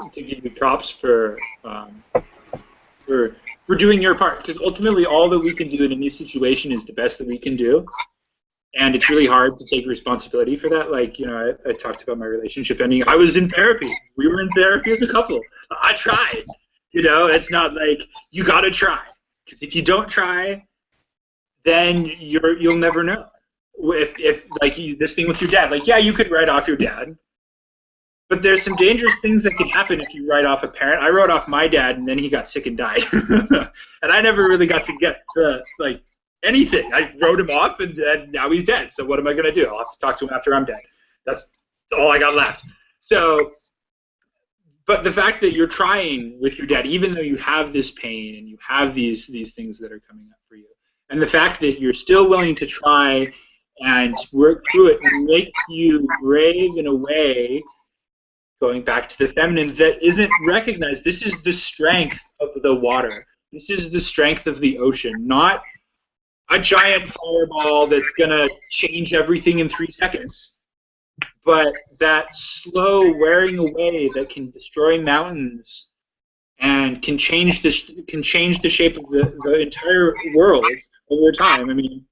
props for doing your part, because ultimately all that we can do in any situation is the best that we can do, and it's really hard to take responsibility for that. Like, I talked about my relationship ending. I was in therapy. We were in therapy as a couple. I tried. It's not like you gotta try, because if you don't try, then you'll never know. If like this thing with your dad, like, yeah, you could write off your dad, but there's some dangerous things that can happen if you write off a parent. I wrote off my dad, and then he got sick and died, and I never really got to get to anything. I wrote him off, and now he's dead. So what am I going to do? I'll have to talk to him after I'm dead. That's all I got left. So, but the fact that you're trying with your dad, even though you have this pain and you have these things that are coming up for you, and the fact that you're still willing to try and work through it makes you brave in a way, going back to the feminine, that isn't recognized. This is the strength of the water. This is the strength of the ocean, not a giant fireball that's going to change everything in 3 seconds, but that slow wearing away that can destroy mountains and can change the shape of the entire world over time. I mean,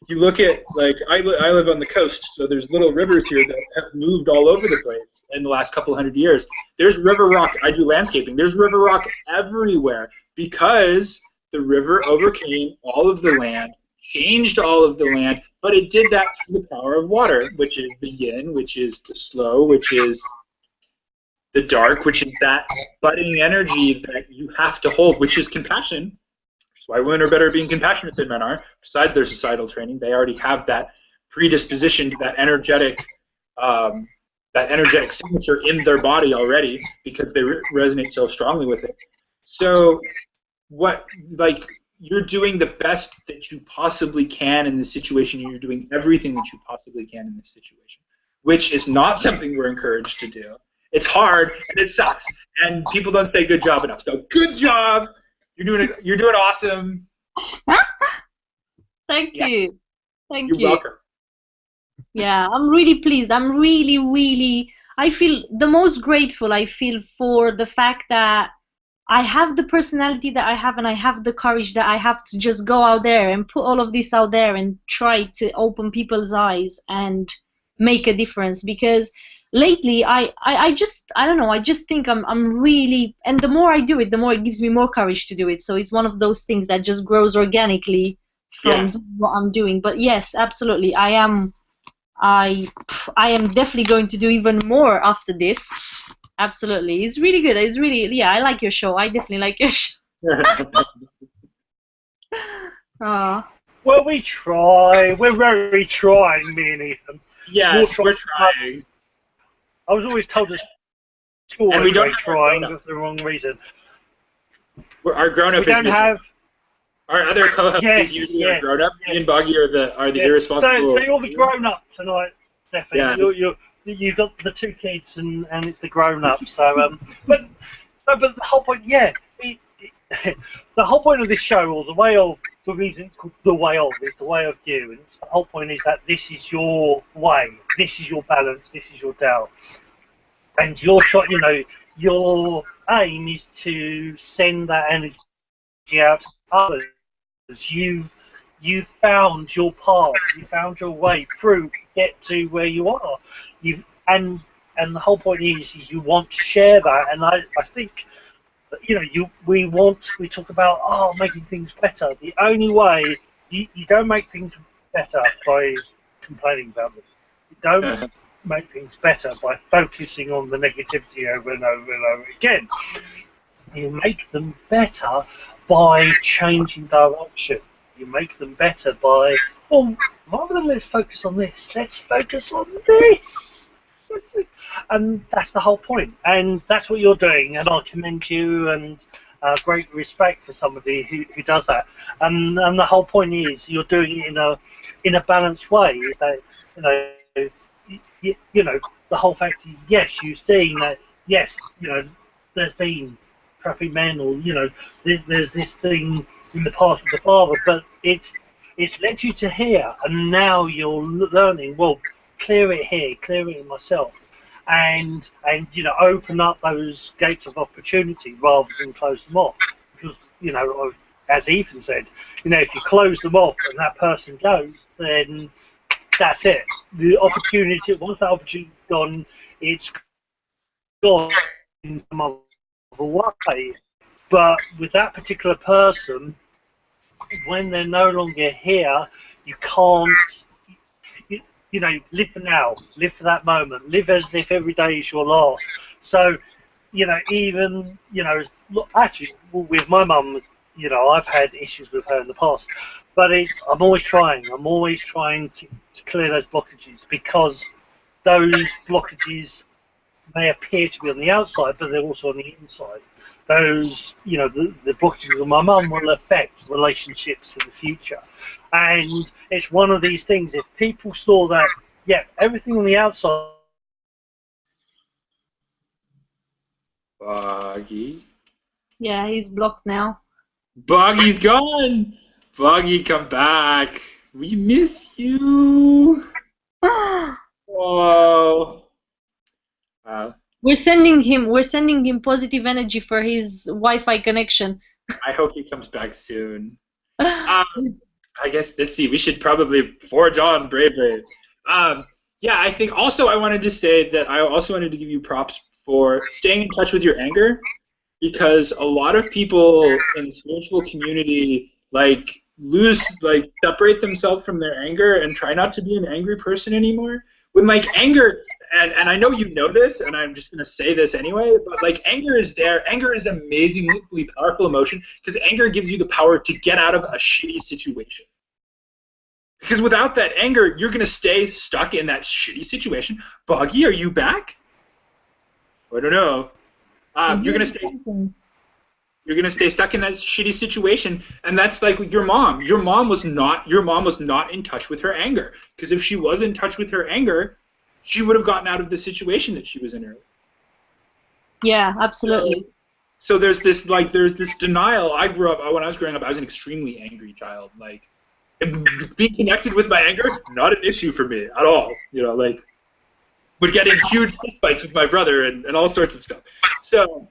you look at, like, I live on the coast, so there's little rivers here that have moved all over the place in the last couple hundred years. There's river rock. I do landscaping. There's river rock everywhere because the river overcame all of the land, changed all of the land, but it did that through the power of water, which is the yin, which is the slow, which is the dark, which is that budding energy that you have to hold, which is compassion. That's why women are better at being compassionate than men are. Besides their societal training, they already have that predisposition to that energetic signature in their body already because they resonate so strongly with it. So, you're doing the best that you possibly can in this situation. You're doing everything that you possibly can in this situation, which is not something we're encouraged to do. It's hard and it sucks, and people don't say good job enough. So good job. You're doing awesome. Thank you. Thank you. You're welcome. Yeah, I'm really pleased. I'm really, really, I feel the most grateful I feel for the fact that I have the personality that I have and I have the courage that I have to just go out there and put all of this out there and try to open people's eyes and make a difference. Because lately I don't know, I just think I'm really, and the more I do it, the more it gives me more courage to do it. So it's one of those things that just grows organically from what I'm doing. But yes, absolutely, I am definitely going to do even more after this. Absolutely, it's really good. It's really, yeah, I like your show. I definitely like your show. Well, we try. We're very trying, me and Ethan. Yes, we're trying. I was always told at school and we don't trying for the wrong reason. Our grown-up is missing. Our other co-hosts usually are grown-up. Me and Boggy are the irresponsible. So you're the grown-up tonight, Steffie. Yeah. You've got the 2 kids and it's the grown-up. So but the whole point, the whole point of this show, or the reason it's called The Way Of, is the way of you, and the whole point is that this is your way, this is your balance, this is your Tao, and your aim is to send that energy out to others. You've found your path, you found your way through to get to where you are. And the whole point is you want to share that, and I think we talk about making things better. The only way you don't make things better by complaining about them. You don't make things better by focusing on the negativity over and over and over again. You make them better by changing direction. You make them better by, rather than let's focus on this, let's focus on this. And that's the whole point. And that's what you're doing. And I commend you, and great respect for somebody who does that. And the whole point is you're doing it in a balanced way. Is that the whole fact is, yes, you've seen that. Yes, there's been crappy men, or there's this thing in the past with the father, but it's led you to here, and now you're learning. Well, clear it here, clear it in myself, and open up those gates of opportunity rather than close them off. Because as Ethan said, if you close them off and that person goes, then that's it. The opportunity, once that opportunity's gone, it's gone in some other way. But with that particular person, when they're no longer here, you can't, live for now, live for that moment, live as if every day is your last. So, actually, with my mum, I've had issues with her in the past, but I'm always trying. I'm always trying to clear those blockages, because those blockages may appear to be on the outside, but they're also on the inside. Those, the blockages of my mum will affect relationships in the future. And it's one of these things, if people saw that, yeah, everything on the outside. Boggy. Yeah, he's blocked now. Boggy's gone! Boggy, come back. We miss you. Oh. We're sending him positive energy for his Wi-Fi connection. I hope he comes back soon. I guess, let's see, we should probably forge on bravely. Yeah, I think also I wanted to say that I also wanted to give you props for staying in touch with your anger, because a lot of people in the spiritual community separate themselves from their anger and try not to be an angry person anymore. When anger, and I know you know this, and I'm just gonna say this anyway, but anger is there. Anger is an amazingly powerful emotion, because anger gives you the power to get out of a shitty situation. Because without that anger, you're gonna stay stuck in that shitty situation. Boggy, are you back? I don't know. You're gonna stay stuck in that shitty situation, and that's like your mom. Your mom was not in touch with her anger, because if she was in touch with her anger, she would have gotten out of the situation that she was in earlier. Yeah, absolutely. So there's this denial. When I was growing up, I was an extremely angry child. Being connected with my anger, not an issue for me at all. Would get in huge fist fights with my brother and all sorts of stuff. So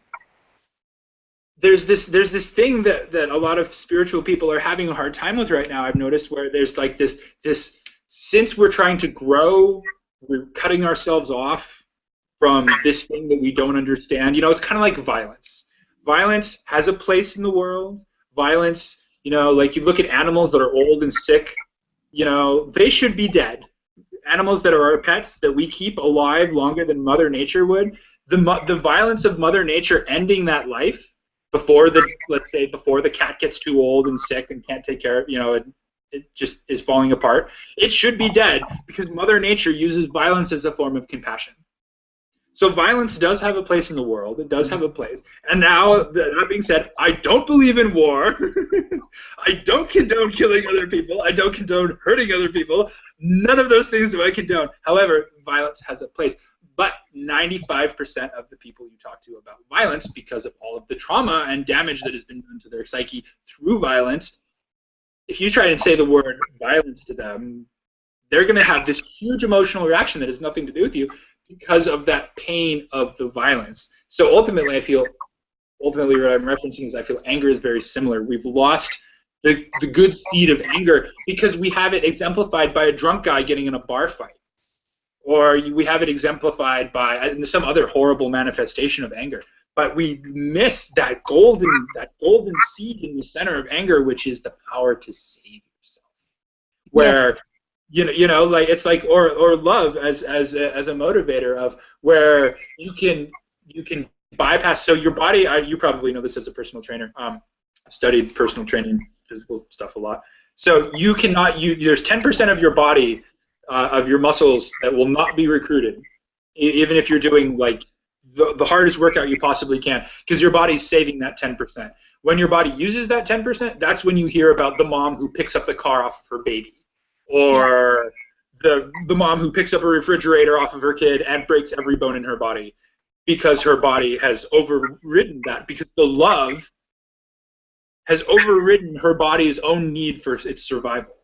there's this thing that a lot of spiritual people are having a hard time with right now, I've noticed, where there's this since we're trying to grow, we're cutting ourselves off from this thing that we don't understand. It's kind of like violence. Violence has a place in the world. Violence, you look at animals that are old and sick, they should be dead. Animals that are our pets, that we keep alive longer than Mother Nature would, the violence of Mother Nature ending that life before the cat gets too old and sick and can't take care of, it just is falling apart. It should be dead, because Mother Nature uses violence as a form of compassion. So violence does have a place in the world. It does have a place. And now, that being said, I don't believe in war. I don't condone killing other people. I don't condone hurting other people. None of those things do I condone. However, violence has a place. But 95% of the people you talk to about violence, because of all of the trauma and damage that has been done to their psyche through violence, if you try and say the word violence to them, they're going to have this huge emotional reaction that has nothing to do with you, because of that pain of the violence. So ultimately what I'm referencing is I feel anger is very similar. We've lost the good seed of anger because we have it exemplified by a drunk guy getting in a bar fight. Or we have it exemplified by some other horrible manifestation of anger. But we miss that golden seed in the center of anger, which is the power to save yourself. Where yes. It's like or love as a motivator of where you can bypass. So your body, you probably know this as a personal trainer. I've studied personal training, physical stuff a lot. So you cannot. There's 10% of your body, of your muscles, that will not be recruited, even if you're doing the hardest workout you possibly can, because your body's saving that 10%. When your body uses that 10%, that's when you hear about the mom who picks up the car off of her baby. Or the mom who picks up a refrigerator off of her kid and breaks every bone in her body, because her body has overridden that, because the love has overridden her body's own need for its survival.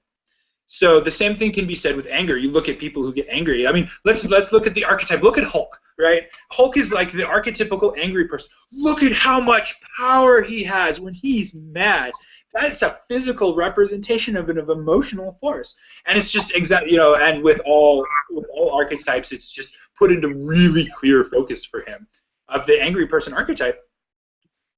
So the same thing can be said with anger. You look at people who get angry. I mean, let's look at the archetype. Look at Hulk, right? Hulk is like the archetypical angry person. Look at how much power he has when he's mad. That's a physical representation of an emotional force, and it's just exactly And with all archetypes, it's just put into really clear focus for him of the angry person archetype.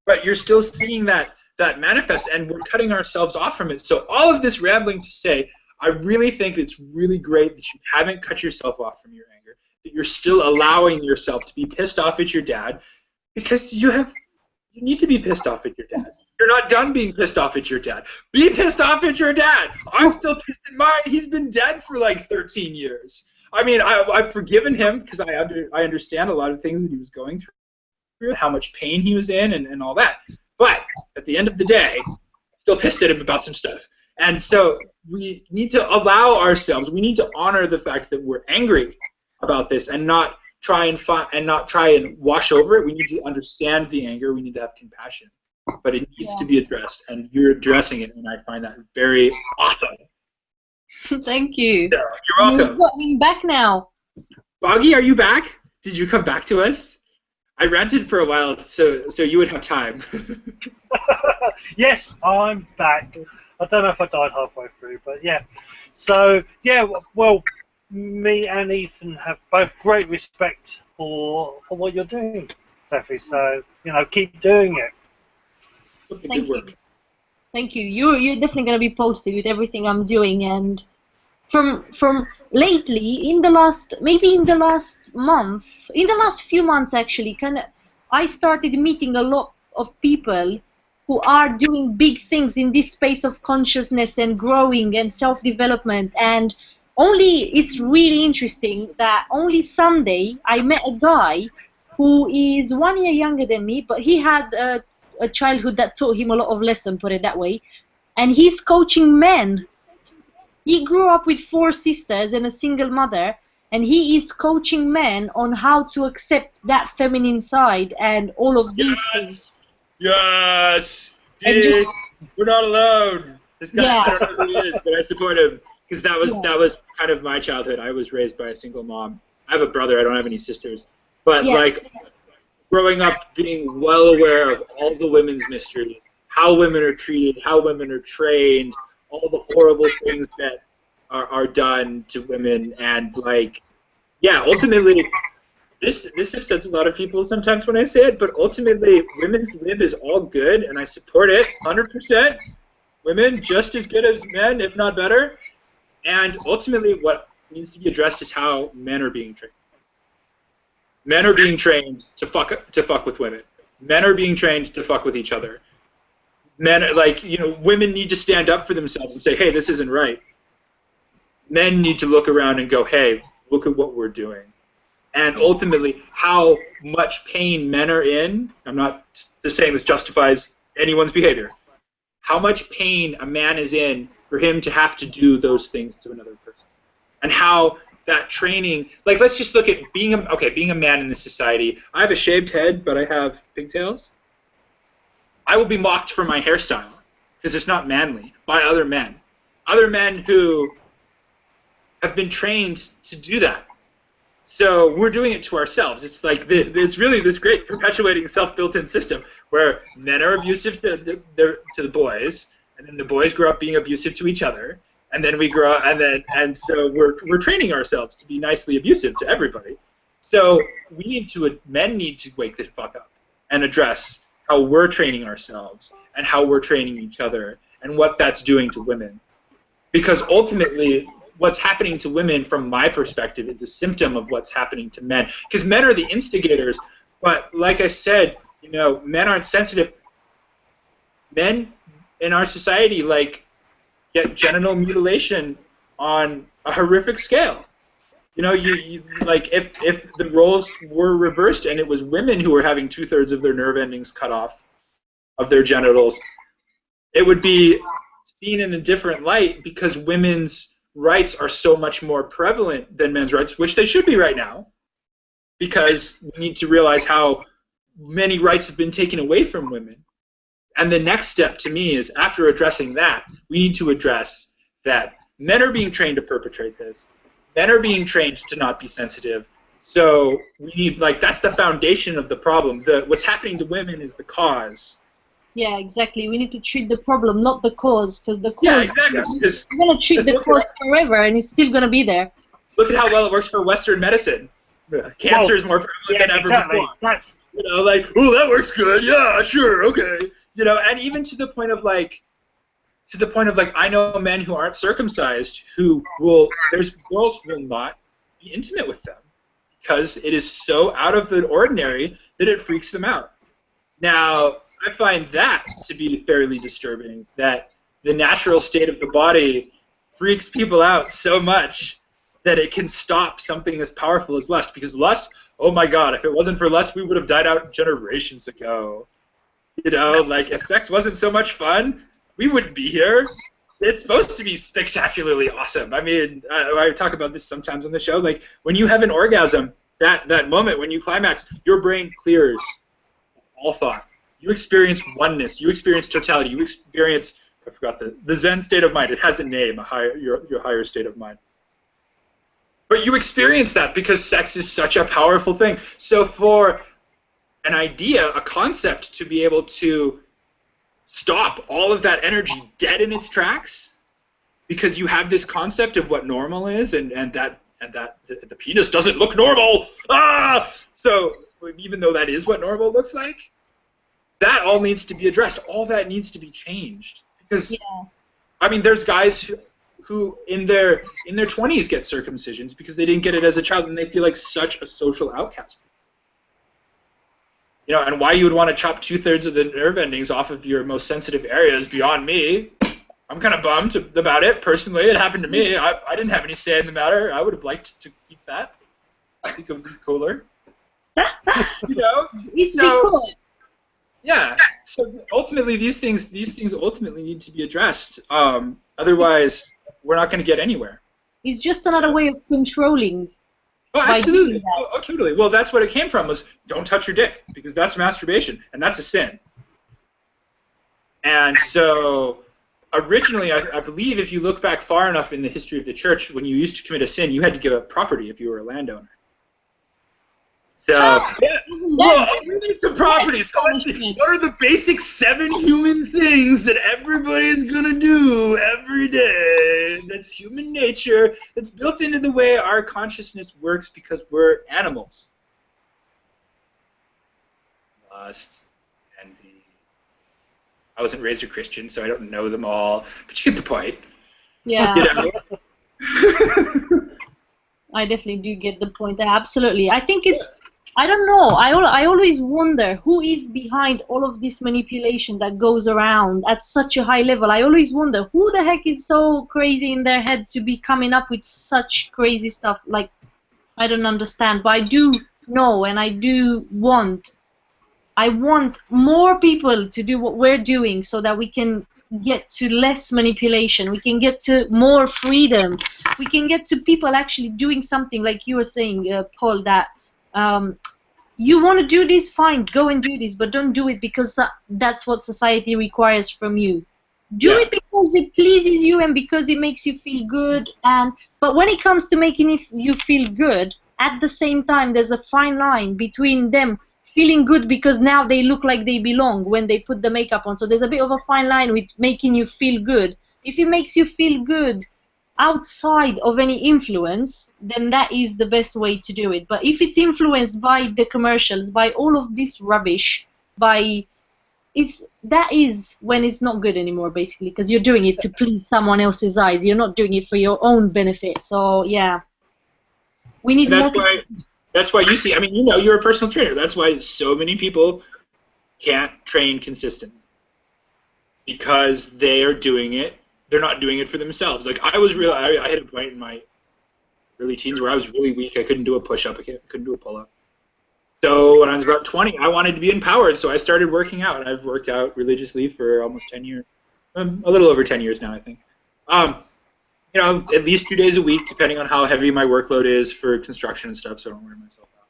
But you're still seeing that manifest, and we're cutting ourselves off from it. So all of this rambling to say, I really think it's really great that you haven't cut yourself off from your anger, that you're still allowing yourself to be pissed off at your dad, because you have You need to be pissed off at your dad. You're not done being pissed off at your dad. Be pissed off at your dad. I'm still pissed at mine. He's been dead for like 13 years. I mean, I've forgiven him because I understand a lot of things that he was going through, how much pain he was in, and all that. But at the end of the day, I'm still pissed at him about some stuff. And so we need to allow ourselves. We need to honor the fact that we're angry about this and not try and wash over it. We need to understand the anger. We need to have compassion. But it needs to be addressed, and you're addressing it, and I find that very awesome. Thank you. Yeah, you're welcome. You've got him back now. Boggy, are you back? Did you come back to us? I ranted for a while, so you would have time. Yes, I'm back. I don't know if I died halfway through, but yeah. So, yeah, well, me and Ethan have both great respect for what you're doing, Steffie. So, you know, keep doing it. Thank you. Thank you. You're definitely gonna be posted with everything I'm doing, and from lately, in the last month, in the last few months actually, I started meeting a lot of people who are doing big things in this space of consciousness and growing and self-development. And it's really interesting that only Sunday I met a guy who is 1 year younger than me, but he had a childhood that taught him a lot of lessons, put it that way, and he's coaching men. He grew up with 4 sisters and a single mother, and he is coaching men on how to accept that feminine side and all of these things. Yes! Dude, we're not alone. This guy, I don't know who he is, but I support him. Because that was kind of my childhood. I was raised by a single mom. I have a brother. I don't have any sisters. But, like, growing up being well aware of all the women's mysteries, how women are treated, how women are trained, all the horrible things that are done to women, and like, yeah, ultimately, this upsets a lot of people sometimes when I say it, but ultimately, women's lib is all good, and I support it 100%. Women just as good as men, if not better, and ultimately, what needs to be addressed is how men are being trained. Men are being trained to fuck with women. Men are being trained to fuck with each other. Men, like, you know, women need to stand up for themselves and say, hey, this isn't right. Men need to look around and go, hey, look at what we're doing. And ultimately, how much pain men are in, I'm not just saying this justifies anyone's behavior, how much pain a man is in for him to have to do those things to another person. And how that training, like, let's just look at being a man in this society. I have a shaved head, but I have pigtails. I will be mocked for my hairstyle because it's not manly by other men who have been trained to do that. So we're doing it to ourselves. It's like it's really this great perpetuating self-built-in system where men are abusive to the boys, and then the boys grow up being abusive to each other. And then we grow, and so we're training ourselves to be nicely abusive to everybody. So men need to wake the fuck up and address how we're training ourselves and how we're training each other and what that's doing to women. Because ultimately, what's happening to women, from my perspective, is a symptom of what's happening to men. Because men are the instigators, but like I said, you know, men aren't sensitive. Men in our society, like, get genital mutilation on a horrific scale. You know, you like if the roles were reversed and it was women who were having 2/3 of their nerve endings cut off of their genitals, it would be seen in a different light because women's rights are so much more prevalent than men's rights, which they should be right now, because we need to realize how many rights have been taken away from women. And the next step to me is, after addressing that, we need to address that men are being trained to perpetrate this. Men are being trained to not be sensitive. So we need, like, that's the foundation of the problem. What's happening to women is the cause. Yeah, exactly. We need to treat the problem, not the cause, because the cause, yeah, exactly. We're going to treat the cause forever, and it's still going to be there. Look at how well it works for Western medicine. Cancer is more prevalent than ever before. You know, like, oh, that works good. Yeah, sure, okay. You know, and even to the point of like, I know men who aren't circumcised there's girls who will not be intimate with them because it is so out of the ordinary that it freaks them out. Now, I find that to be fairly disturbing, that the natural state of the body freaks people out so much that it can stop something as powerful as lust. Because lust, oh my God, if it wasn't for lust, we would have died out generations ago. You know, like, if sex wasn't so much fun, we wouldn't be here. It's supposed to be spectacularly awesome. I mean, I talk about this sometimes on the show. Like, when you have an orgasm, that moment when you climax, your brain clears all thought. You experience oneness. You experience totality. You experience, I forgot the Zen state of mind. It has a name, your higher state of mind. But you experience that because sex is such a powerful thing. So for an idea, a concept to be able to stop all of that energy dead in its tracks, because you have this concept of what normal is, and that the penis doesn't look normal. Ah! So even though that is what normal looks like, that all needs to be addressed. All that needs to be changed. Because, I mean, there's guys who in their 20s get circumcisions because they didn't get it as a child, and they feel like such a social outcast. You know, and why you would want to chop 2/3 of the nerve endings off of your most sensitive areas beyond me. I'm kind of bummed about it, personally. It happened to me. I didn't have any say in the matter. I would have liked to keep that. I think it would be cooler. You know? It's cool. Yeah. So ultimately, these things ultimately need to be addressed. Otherwise, we're not going to get anywhere. It's just another way of controlling. Oh, absolutely. Oh, totally. Well, that's what it came from, was don't touch your dick, because that's masturbation, and that's a sin. And so originally, I believe if you look back far enough in the history of the church, when you used to commit a sin, you had to give up property if you were a landowner. So, yeah, well, we need some property. So let's see, what are the basic 7 human things that everybody's going to do every day? That's human nature. That's built into the way our consciousness works because we're animals. Lust, envy. I wasn't raised a Christian, so I don't know them all, but you get the point. Yeah. You know? I definitely do get the point there. Absolutely. I think it's, I don't know. I always wonder who is behind all of this manipulation that goes around at such a high level. I always wonder who the heck is so crazy in their head to be coming up with such crazy stuff. Like, I don't understand. But I do know, and I want more people to do what we're doing so that we can get to less manipulation. We can get to more freedom. We can get to people actually doing something, like you were saying, Paul, that you want to do this, fine, go and do this, but don't do it because that's what society requires from you. Do it because it pleases you and because it makes you feel good. But when it comes to making you feel good, at the same time, there's a fine line between them feeling good because now they look like they belong when they put the makeup on. So there's a bit of a fine line with making you feel good. If it makes you feel good outside of any influence, then that is the best way to do it. But if it's influenced by the commercials, by all of this rubbish, that is when it's not good anymore, basically, because you're doing it to please someone else's eyes. You're not doing it for your own benefit. So yeah, we need more. That's why you see, I mean, you know, you're a personal trainer. That's why so many people can't train consistently, because they are doing it. They're not doing it for themselves. Like, I hit a point in my early teens where I was really weak. I couldn't do a push-up. I couldn't do a pull-up. So when I was about 20, I wanted to be empowered, so I started working out. And I've worked out religiously for almost 10 years. A little over 10 years now, I think. You know, at least 2 days a week, depending on how heavy my workload is for construction and stuff, so I don't wear myself out.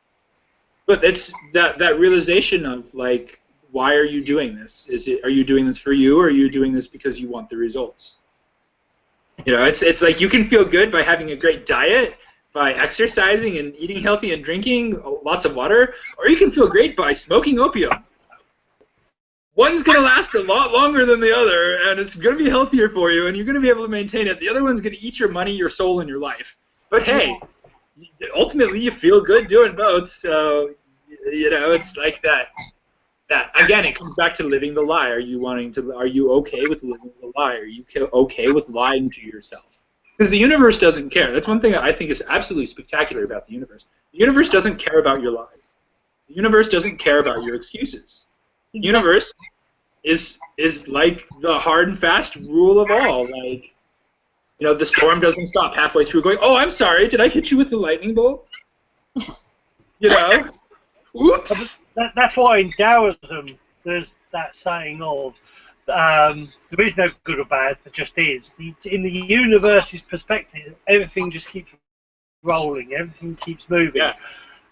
But it's that realization of, like, why are you doing this? Are you doing this for you, or are you doing this because you want the results? You know, it's like you can feel good by having a great diet, by exercising and eating healthy and drinking lots of water, or you can feel great by smoking opium. One's going to last a lot longer than the other, and it's going to be healthier for you, and you're going to be able to maintain it. The other one's going to eat your money, your soul, and your life. But hey, ultimately you feel good doing both, so, you know, it's like that. Again, it comes back to living the lie. Are you okay with living the lie? Are you okay with lying to yourself? Because the universe doesn't care. That's one thing I think is absolutely spectacular about the universe. The universe doesn't care about your lies. The universe doesn't care about your excuses. universe is like the hard and fast rule of all. Like, you know, the storm doesn't stop halfway through going, oh, I'm sorry, did I hit you with the lightning bolt? You know? Oops. That's why in Taoism there's that saying of there is no good or bad, there just is. In the universe's perspective, everything just keeps rolling, everything keeps moving. Yeah.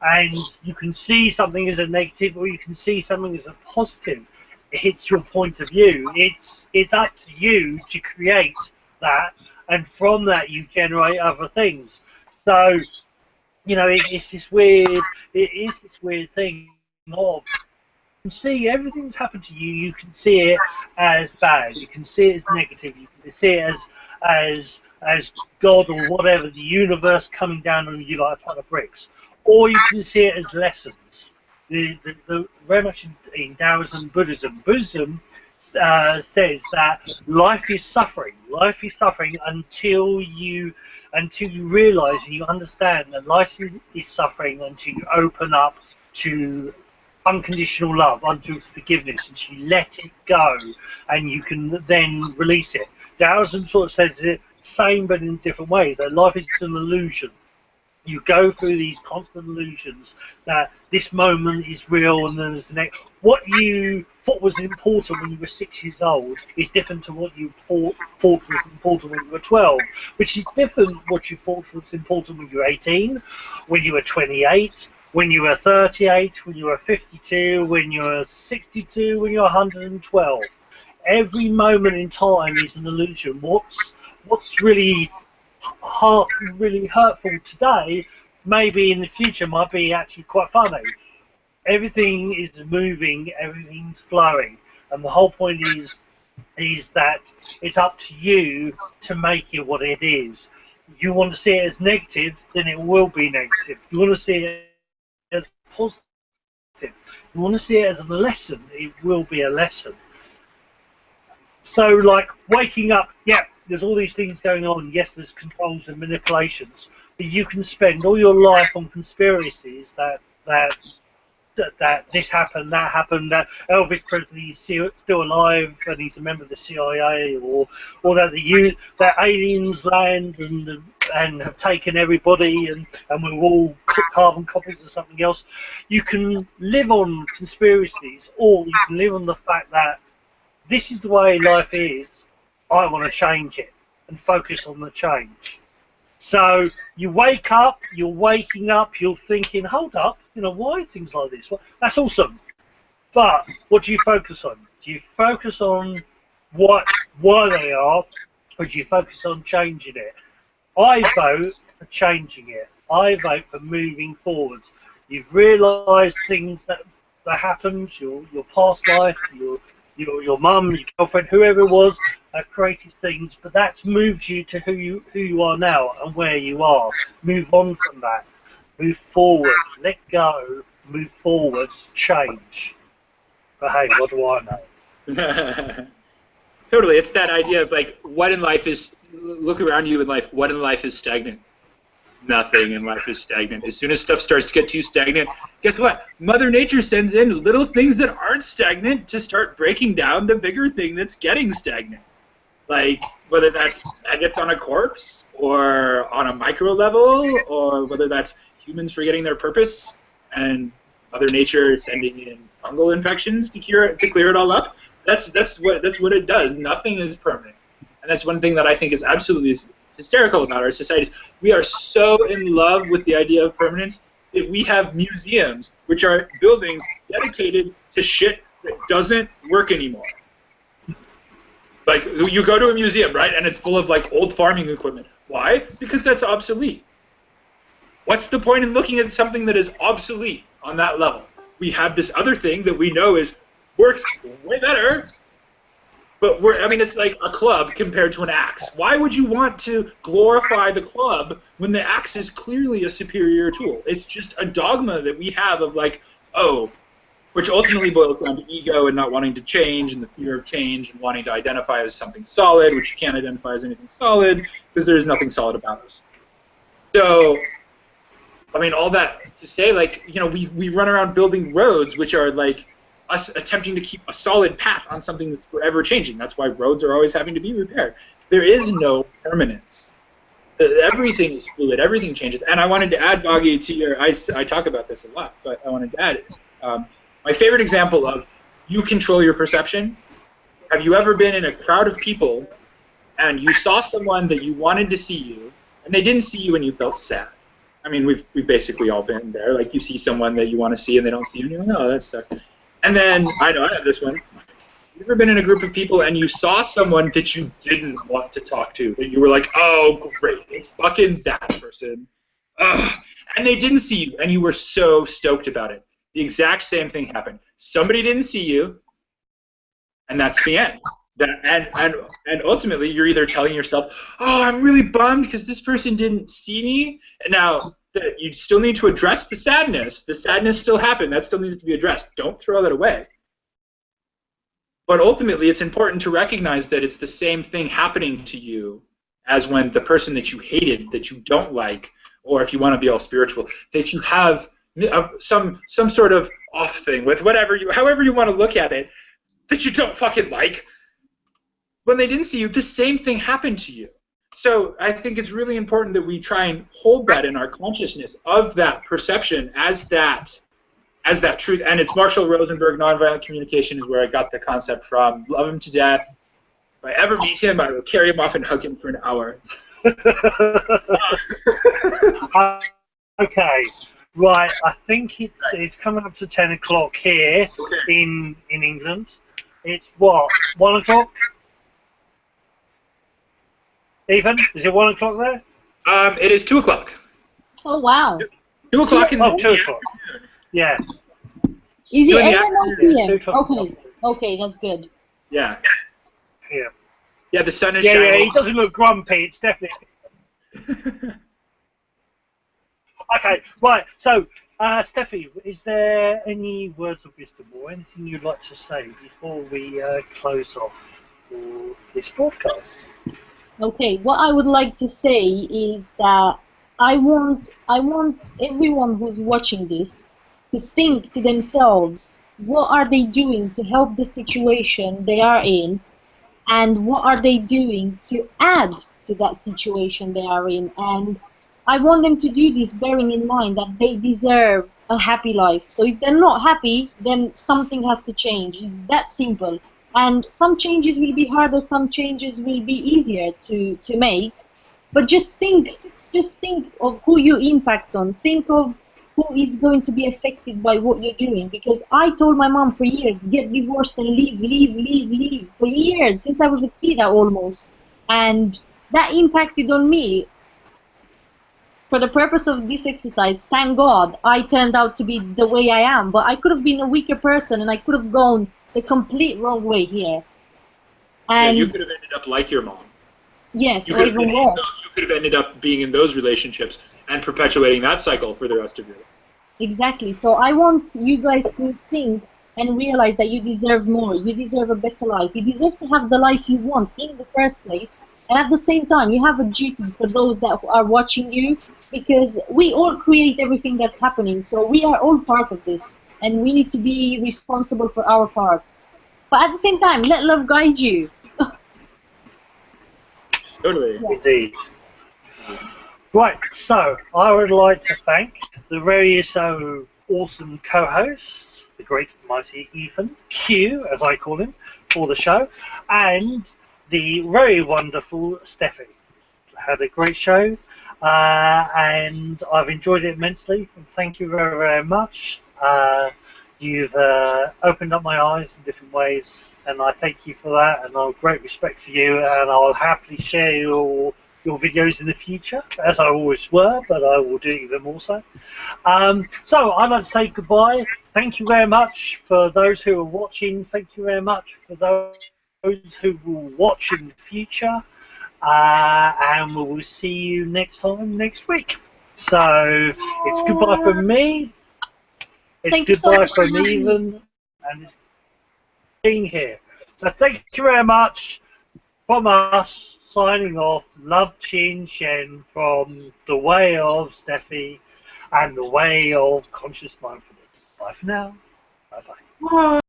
And you can see something as a negative or you can see something as a positive. It's your point of view. It's up to you to create that, and from that you generate other things. So, you know, it is this weird thing of, you can see everything's happened to you. You can see it as bad. You can see it as negative. You can see it as God or whatever, the universe coming down on you like a ton of bricks, or you can see it as lessons. Very much in Taoism, Buddhism says that life is suffering. Life is suffering until you realise and you understand that life is suffering until you open up to unconditional love, unto forgiveness, until you let it go, and you can then release it. Taoism sort of says it same but in different ways. That life is an illusion. You go through these constant illusions that this moment is real and then there's the next. What you thought was important when you were 6 years old is different to what you thought was important when you were 12, which is different what you thought was important when you were 18, when you were 28, when you were 38, when you were 52, when you were 62, when you're 112. Every moment in time is an illusion. What's really really hurtful today, maybe in the future might be actually quite funny. Everything is moving, everything's flowing, and the whole point is that it's up to you to make it what it is. If you want to see it as negative, then it will be negative. If you want to see it as positive, if you want to see it as a lesson, it will be a lesson. So, like, waking up, yeah, there's all these things going on. Yes, there's controls and manipulations, but you can spend all your life on conspiracies that this happened, that happened, that Elvis Presley is still alive and he's a member of the CIA, or that aliens land and have taken everybody and we're all carbon copies of something else. You can live on conspiracies, or you can live on the fact that this is the way life is. I want to change it and focus on the change. So you wake up, you're waking up, you're thinking, hold up, you know, why are things like this? Well, that's awesome. But what do you focus on? Do you focus on why they are, or do you focus on changing it? I vote for changing it. I vote for moving forwards. You've realised things that happened, your past life, your mum, your girlfriend, whoever it was, created things, but that's moved you to who you are now and where you are. Move on from that. Move forward. Let go. Move forward. Change. But hey, what do I know? Totally. It's that idea of, like, what in life is, look around you in life, what in life is stagnant? Nothing in life is stagnant. As soon as stuff starts to get too stagnant, guess what? Mother Nature sends in little things that aren't stagnant to start breaking down the bigger thing that's getting stagnant. Like, whether that's maggots on a corpse, or on a micro level, or whether that's humans forgetting their purpose, and Mother Nature sending in fungal infections to clear it all up. That's what it does. Nothing is permanent, and that's one thing that I think is absolutely hysterical about our societies. We are so in love with the idea of permanence that we have museums, which are buildings dedicated to shit that doesn't work anymore. Like, you go to a museum, right, and it's full of, like, old farming equipment. Why? Because that's obsolete. What's the point in looking at something that is obsolete on that level? We have this other thing that we know works way better, but it's like a club compared to an axe. Why would you want to glorify the club when the axe is clearly a superior tool? It's just a dogma that we have of, like, oh, which ultimately boils down to ego and not wanting to change, and the fear of change, and wanting to identify as something solid, which you can't identify as anything solid because there is nothing solid about us. So, I mean, all that to say, like, you know, we run around building roads which are, like, us attempting to keep a solid path on something that's forever changing. That's why roads are always having to be repaired. There is no permanence. Everything is fluid. Everything changes. And I wanted to add, Boggy, to your. I talk about this a lot, but I wanted to add it. My favorite example of you control your perception. Have you ever been in a crowd of people and you saw someone that you wanted to see you, and they didn't see you and you felt sad? I mean, we've basically all been there. Like, you see someone that you want to see and they don't see you, and you're like, oh, that sucks. And then, I know, I have this one. You ever been in a group of people and you saw someone that you didn't want to talk to, that you were like, oh, great, it's fucking that person. Ugh. And they didn't see you, and you were so stoked about it. The exact same thing happened. Somebody didn't see you, and that's the end. And ultimately, you're either telling yourself, oh, I'm really bummed because this person didn't see me. And now, you still need to address the sadness. The sadness still happened. That still needs to be addressed. Don't throw that away. But ultimately, it's important to recognize that it's the same thing happening to you as when the person that you hated, that you don't like, or if you want to be all spiritual, that you have some sort of off thing with however you want to look at it, that you don't fucking like. When they didn't see you, the same thing happened to you. So I think it's really important that we try and hold that in our consciousness of that perception as that truth. And it's Marshall Rosenberg, Nonviolent Communication is where I got the concept from. Love him to death. If I ever meet him, I will carry him off and hug him for an hour. Okay, right. I think it's coming up to 10 o'clock here in England. It's what, 1 o'clock? Ethan, is it 1 o'clock there? It is 2 o'clock. Oh, wow. 2 o'clock in the 2 o'clock. Yeah. Is it AM or 2 PM? Okay, that's good. Yeah. Yeah. Yeah, the sun is Yeah, shining. yeah, he doesn't look grumpy. It's definitely. Okay, right. So, Steffi, is there any words of wisdom or anything you'd like to say before we close off for this broadcast? Okay, what I would like to say is that I want everyone who's watching this to think to themselves, what are they doing to help the situation they are in, and what are they doing to add to that situation they are in. And I want them to do this bearing in mind that they deserve a happy life. So if they're not happy, then something has to change. It's that simple. And some changes will be harder, some changes will be easier to make. But just think of who you impact on. Think of who is going to be affected by what you're doing. Because I told my mom for years, get divorced and leave. For years, since I was a kid almost. And that impacted on me. For the purpose of this exercise, thank God, I turned out to be the way I am. But I could have been a weaker person, and I could have gone the complete wrong way here. And yeah, you could have ended up like your mom. Yes, or even worse. You could have ended up being in those relationships and perpetuating that cycle for the rest of your life. Exactly. So I want you guys to think and realize that you deserve more. You deserve a better life. You deserve to have the life you want in the first place. And at the same time, you have a duty for those that are watching you, because we all create everything that's happening. So we are all part of this. And we need to be responsible for our part. But at the same time, let love guide you. Totally. Yeah. Indeed. Right, so I would like to thank the very so awesome co-hosts, the great mighty Ethan, Q, as I call him, for the show, and the very wonderful Steffi. Had a great show, and I've enjoyed it immensely. Thank you very, very much. You've opened up my eyes in different ways, and I thank you for that, and I have great respect for you, and I'll happily share your videos in the future, as I always were, but I will do even more so. So I'd like to say goodbye. Thank you very much for those who are watching. Thank you very much for those who will watch in the future, and we will see you next time next week. So it's goodbye from me. It's goodbye from Ethan, and it's being here. So thank you very much from us, signing off. Love, Chin, Shen, from the way of Steffi and the way of conscious mindfulness. Bye for now. Bye-bye. Bye.